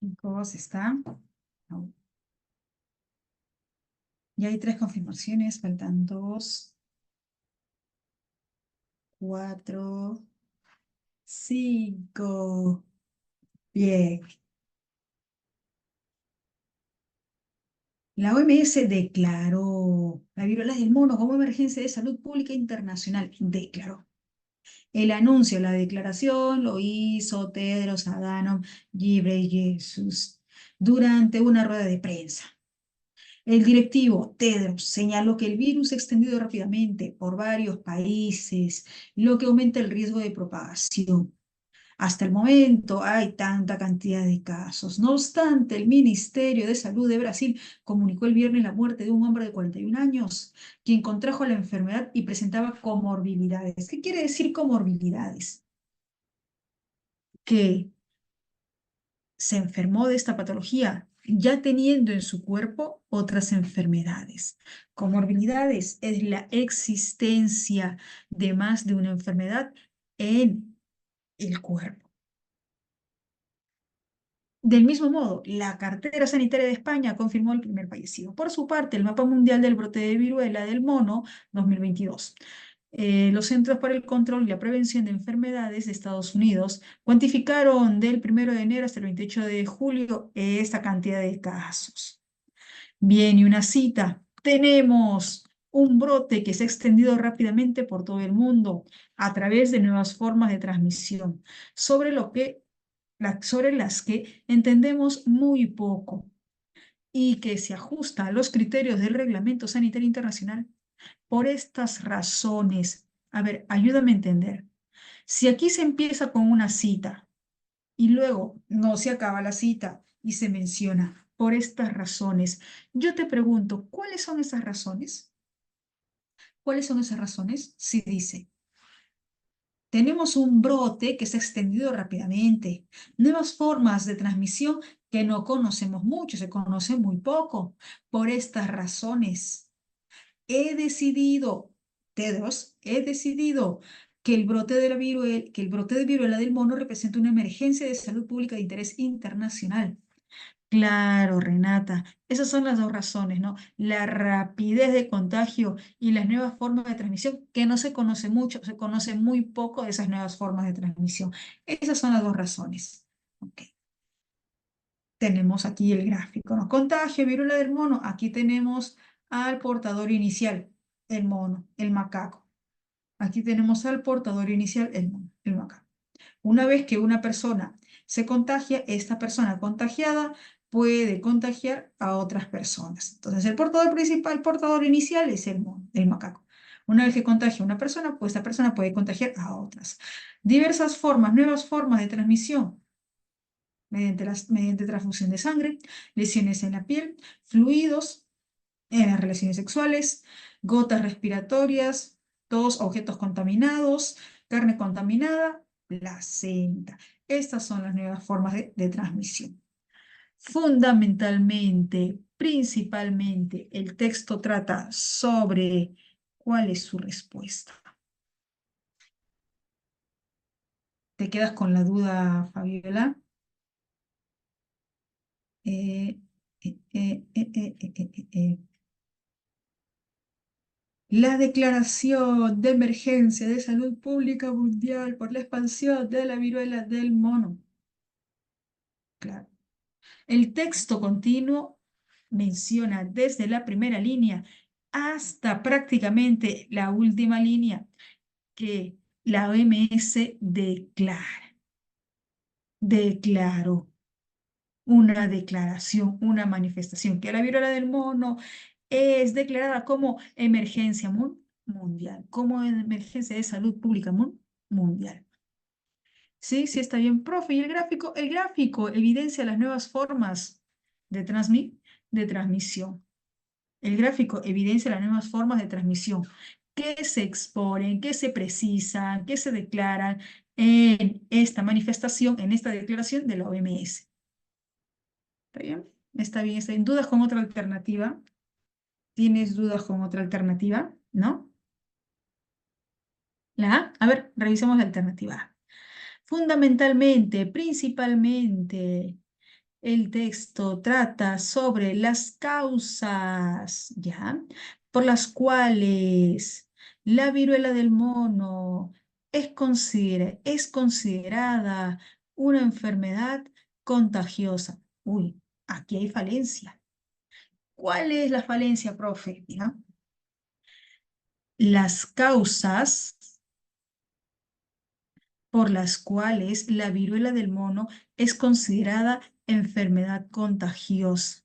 Chicos, está. No. Ya hay 3 confirmaciones, faltan 2, 4, 5. Bien. La OMS declaró la viruela del mono como emergencia de salud pública internacional. Declaró. El anuncio, la declaración lo hizo Tedros Adhanom Ghebreyesus durante una rueda de prensa. El directivo Tedros señaló que el virus se ha extendido rápidamente por varios países, lo que aumenta el riesgo de propagación. Hasta el momento hay tanta cantidad de casos. No obstante, el Ministerio de Salud de Brasil comunicó el viernes la muerte de un hombre de 41 años, quien contrajo la enfermedad y presentaba comorbilidades. ¿Qué quiere decir comorbilidades? Que se enfermó de esta patología ya teniendo en su cuerpo otras enfermedades. Comorbilidades es la existencia de más de una enfermedad en el cuerpo. Del mismo modo, la cartera sanitaria de España confirmó el primer fallecido. Por su parte, el mapa mundial del brote de viruela del mono 2022. Los Centros para el Control y la Prevención de Enfermedades de Estados Unidos cuantificaron del 1 de enero hasta el 28 de julio esta cantidad de casos. Bien, y una cita. Tenemos un brote que se ha extendido rápidamente por todo el mundo a través de nuevas formas de transmisión, sobre las que entendemos muy poco y que se ajusta a los criterios del Reglamento Sanitario Internacional. Por estas razones, a ver, ayúdame a entender. Si aquí se empieza con una cita y luego no se acaba la cita y se menciona por estas razones, yo te pregunto, ¿cuáles son esas razones? ¿Cuáles son esas razones? Si dice, tenemos un brote que se ha extendido rápidamente, nuevas formas de transmisión que no conocemos mucho, se conoce muy poco. Por estas razones, he decidido, Tedros, he decidido que el brote de viruela del mono representa una emergencia de salud pública de interés internacional. Claro, Renata, esas son las dos razones, ¿no? La rapidez de contagio y las nuevas formas de transmisión, que no se conoce mucho, se conoce muy poco de esas nuevas formas de transmisión. Esas son las dos razones. Ok. Tenemos aquí el gráfico, ¿no? Contagio, viruela del mono. Aquí tenemos al portador inicial, el mono, el macaco. Aquí tenemos al portador inicial, el mono, el macaco. Una vez que una persona se contagia, esta persona contagiada puede contagiar a otras personas. Entonces, el portador principal, el portador inicial es el mono, el macaco. Una vez que contagia a una persona, pues esta persona puede contagiar a otras. Diversas formas, nuevas formas de transmisión mediante transfusión de sangre, lesiones en la piel, fluidos en las relaciones sexuales, gotas respiratorias, tos, objetos contaminados, carne contaminada, placenta. Estas son las nuevas formas de transmisión. Fundamentalmente, principalmente, el texto trata sobre cuál es su respuesta. ¿Te quedas con la duda, Fabiola? Eh, eh, eh, eh, eh, eh, La declaración de emergencia de salud pública mundial por la expansión de la viruela del mono. Claro. El texto continuo menciona desde la primera línea hasta prácticamente la última línea que la OMS declaró una declaración, una manifestación, que la viruela del mono es declarada como emergencia mundial, como emergencia de salud pública mundial. Sí, sí está bien, profe. ¿Y el gráfico evidencia las nuevas formas de, de transmisión. El gráfico evidencia las nuevas formas de transmisión que se exponen, que se precisan, que se declaran en esta manifestación, en esta declaración de la OMS. ¿Está bien? Está bien, está bien. ¿Dudas con otra alternativa? ¿Tienes dudas con otra alternativa? ¿No? ¿La A? A ver, revisemos la alternativa A. Fundamentalmente, principalmente, El texto trata sobre las causas, ¿ya? Por las cuales la viruela del mono es considerada una enfermedad contagiosa. Uy, aquí hay falencia. ¿Cuál es la falencia, profe? ¿Ya? Las causas por las cuales la viruela del mono es considerada enfermedad contagiosa.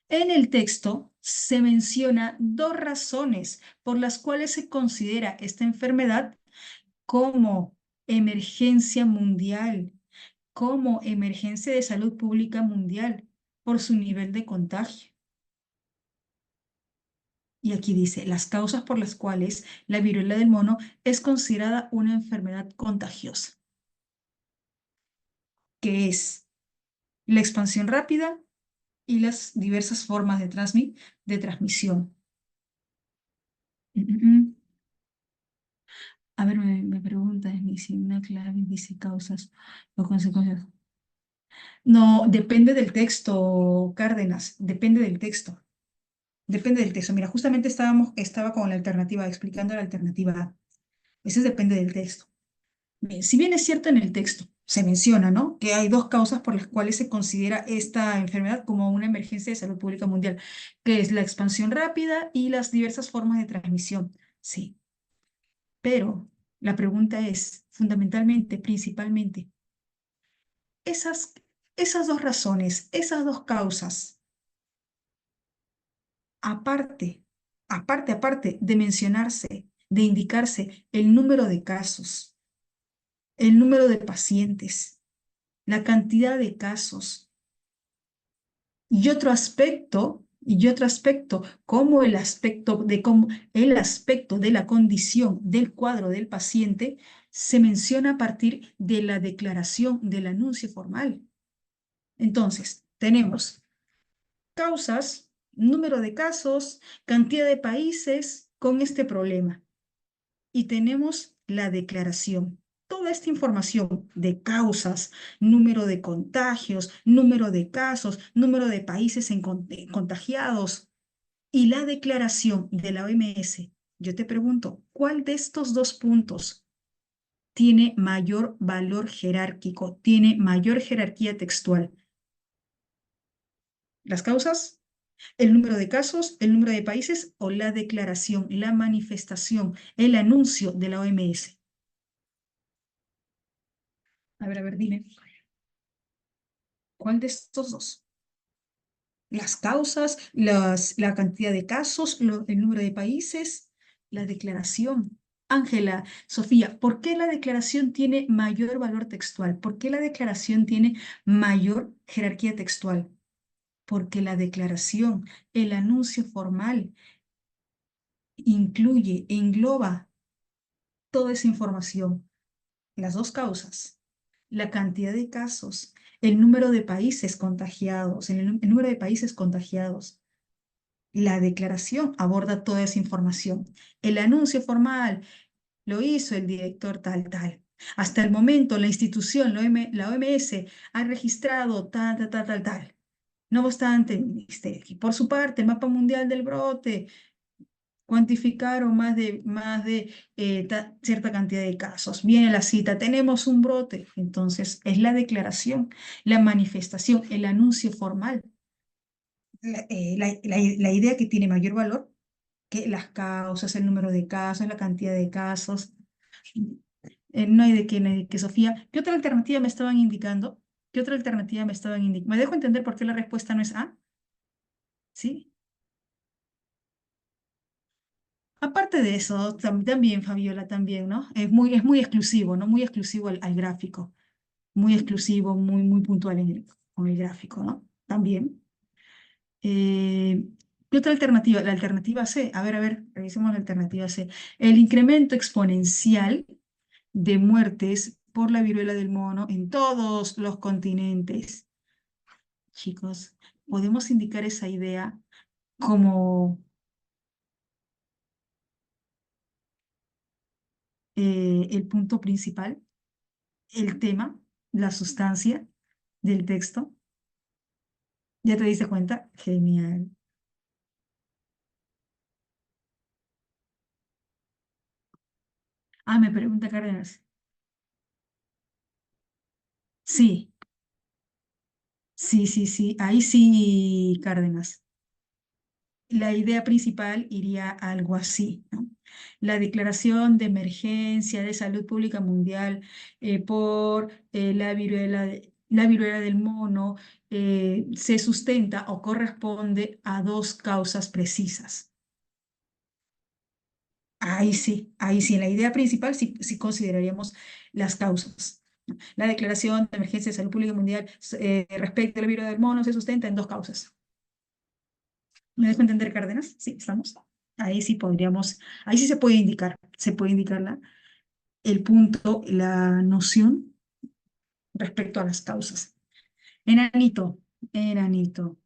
En el texto se menciona dos razones por las cuales se considera esta enfermedad como emergencia mundial, como emergencia de salud pública mundial, por su nivel de contagio. Y aquí dice, las causas por las cuales la viruela del mono es considerada una enfermedad contagiosa, que es la expansión rápida y las diversas formas de transmisión. A ver, me pregunta, es mi signo clave, dice causas o consecuencias. No, depende del texto, Cárdenas, depende del texto. Depende del texto. Mira, justamente estaba con la alternativa, explicando la alternativa A. Ese depende del texto. Bien, si bien es cierto en el texto, se menciona, ¿no? Que hay dos causas por las cuales se considera esta enfermedad como una emergencia de salud pública mundial, que es la expansión rápida y las diversas formas de transmisión. Sí, pero la pregunta es, fundamentalmente, principalmente, esas, esas dos razones, esas dos causas, aparte, aparte de mencionarse, de indicarse el número de casos, el número de pacientes, la cantidad de casos, y otro aspecto, como el aspecto de la condición del cuadro del paciente se menciona a partir de la declaración del anuncio formal. Entonces, tenemos causas, número de casos, cantidad de países con este problema. Y tenemos la declaración. Toda esta información de causas, número de contagios, número de casos, número de países contagiados y la declaración de la OMS. Yo te pregunto, ¿cuál de estos dos puntos tiene mayor valor jerárquico, tiene mayor jerarquía textual? ¿Las causas? ¿El número de casos, el número de países o la declaración, la manifestación, el anuncio de la OMS? A ver, dime. ¿Cuál de estos dos? Las causas, la cantidad de casos, el número de países, la declaración. Ángela, Sofía, ¿por qué la declaración tiene mayor valor textual? ¿Por qué la declaración tiene mayor jerarquía textual? Porque la declaración, el anuncio formal, incluye, engloba toda esa información, las dos causas, la cantidad de casos, el número de países contagiados, el número de países contagiados. La declaración aborda toda esa información. El anuncio formal lo hizo el director tal, tal. Hasta el momento, la institución, la OMS, ha registrado tal, tal, tal, tal, tal. No obstante, el ministerio, y por su parte, el mapa mundial del brote, cuantificaron más de cierta cantidad de casos. Viene la cita, tenemos un brote. Entonces, es la declaración, la manifestación, el anuncio formal, la idea que tiene mayor valor que las causas, el número de casos, la cantidad de casos. No hay de qué, no hay de qué, Sofía. ¿Qué otra alternativa me estaban indicando? ¿Qué otra alternativa me estaban indicando? ¿Me dejo entender por qué la respuesta no es A? ¿Sí? Aparte de eso, también, Fabiola, también, ¿no? Es muy exclusivo, ¿no? Muy exclusivo al gráfico. Muy exclusivo, muy puntual con el gráfico, ¿no? También. Eh, ¿Qué otra alternativa? La alternativa C. A ver, revisemos la alternativa C. El incremento exponencial de muertes por la viruela del mono en todos los continentes. Chicos, podemos indicar esa idea como el punto principal, el tema. la sustancia del texto. ¿Ya te diste cuenta? Genial. Ah, me pregunta Cárdenas. Sí, sí, sí, sí. Ahí sí, Cárdenas. La idea principal iría algo así, ¿no? La declaración de emergencia de salud pública mundial por la viruela del mono se sustenta o corresponde a dos causas precisas. Ahí sí, en la idea principal sí, sí consideraríamos las causas. La declaración de emergencia de salud pública mundial respecto al virus del mono se sustenta en dos causas. ¿Me dejo entender, Cárdenas? Sí, estamos. Ahí sí podríamos, ahí sí se puede indicar el punto, la noción respecto a las causas. Enanito, enanito.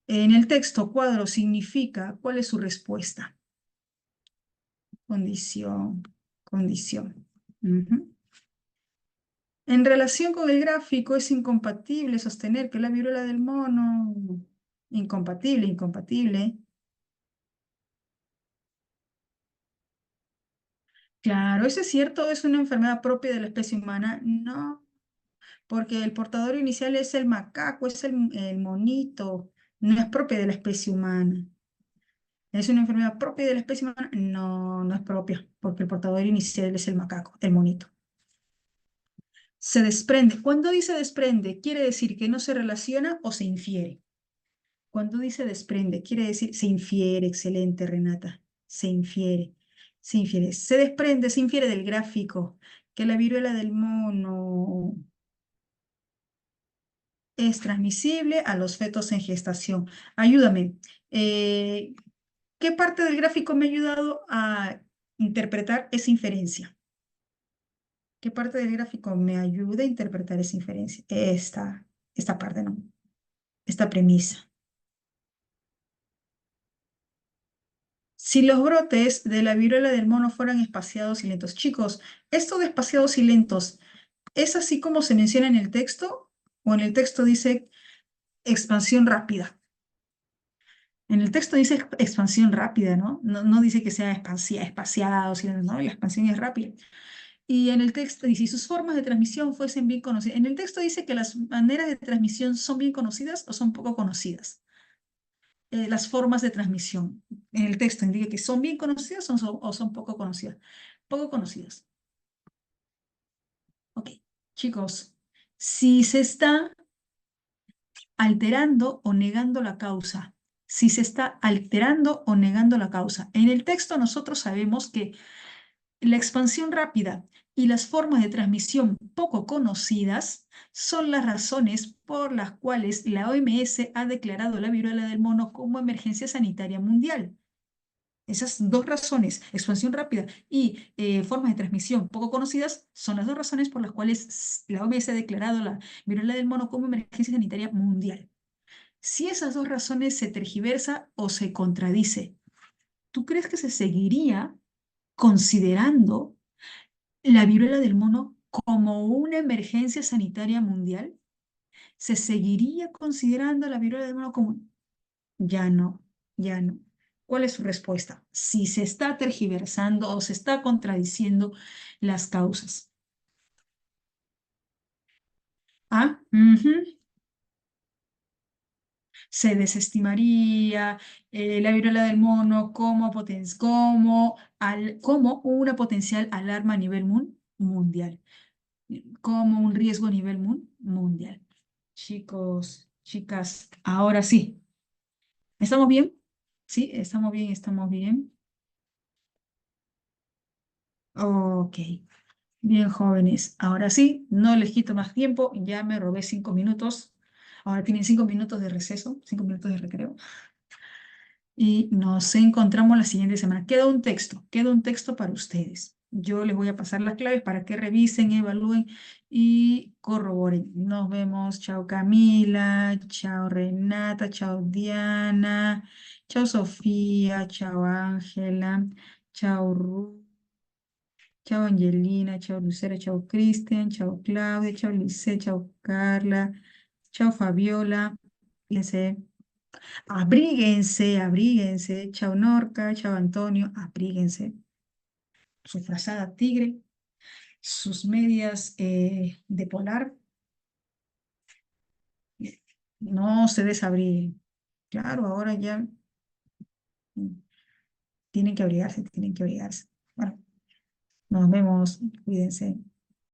En el texto, cuadro significa, ¿cuál es su respuesta? Condición, condición. Ujú. En relación con el gráfico, es incompatible sostener que la viruela del mono, incompatible, incompatible. Claro, ¿eso es cierto? ¿Es una enfermedad propia de la especie humana? No, porque el portador inicial es el macaco, es el monito, no es propia de la especie humana. ¿Es una enfermedad propia de la especie humana? No, no es propia, porque el portador inicial es el macaco, el monito. Se desprende. Cuando dice desprende, quiere decir que no se relaciona o se infiere. Cuando dice desprende, quiere decir se infiere, excelente Renata, se infiere, se infiere. Se desprende, se infiere del gráfico, que la viruela del mono es transmisible a los fetos en gestación. Ayúdame. eh, ¿Qué parte del gráfico me ha ayudado a interpretar esa inferencia? ¿Qué parte del gráfico me ayuda a interpretar esa inferencia? Esta parte, ¿no? Esta premisa. Si los brotes de la viruela del mono fueran espaciados y lentos. Chicos, esto de espaciados y lentos, ¿es así como se menciona en el texto? ¿O en el texto dice expansión rápida? En el texto dice expansión rápida, ¿no? No, no dice que sea espaciados y lentos, no, la expansión es rápida. Y en el texto dice, si sus formas de transmisión fuesen bien conocidas. En el texto dice que las maneras de transmisión son bien conocidas o son poco conocidas. Las formas de transmisión. En el texto indica que son bien conocidas o son poco conocidas. Poco conocidas. Ok, chicos, si se está alterando o negando la causa, si se está alterando o negando la causa. En el texto nosotros sabemos que la expansión rápida y las formas de transmisión poco conocidas son las razones por las cuales la OMS ha declarado la viruela del mono como emergencia sanitaria mundial. Esas dos razones, expansión rápida y formas de transmisión poco conocidas, son las dos razones por las cuales la OMS ha declarado la viruela del mono como emergencia sanitaria mundial. Si esas dos razones se tergiversa o se contradice, ¿tú crees que se seguiría considerando la viruela del mono como una emergencia sanitaria mundial? ¿Se seguiría considerando la viruela del mono como... Ya no, ya no. ¿Cuál es su respuesta? Si se está tergiversando o se está contradiciendo las causas. Ah, ujú. Se desestimaría la viruela del mono como una potencial alarma a nivel mundial, como un riesgo a nivel mundial. Chicos, chicas, ahora sí. ¿Estamos bien? Sí, estamos bien, estamos bien. Ok. Bien, jóvenes, ahora sí, no les quito más tiempo, ya me robé 5 minutos. Ahora tienen 5 minutos de receso, 5 minutos de recreo. Y nos encontramos la siguiente semana. Queda un texto para ustedes. Yo les voy a pasar las claves para que revisen, evalúen y corroboren. Nos vemos. Chao Camila, chao Renata, chao Diana, chao Sofía, chao Ángela, chao Ruth. Chao Angelina, chao Lucero, chao Cristian, chao Claudia, chao Lice, chao Carla, chao Fabiola. Fíjense, abríguense, abríguense. Chao Norca, chao Antonio, abríguense. Su frazada tigre, sus medias de polar, no se desabriguen. Claro, ahora ya mm, tienen que abrigarse, tienen que abrigarse. Bueno, nos vemos, cuídense.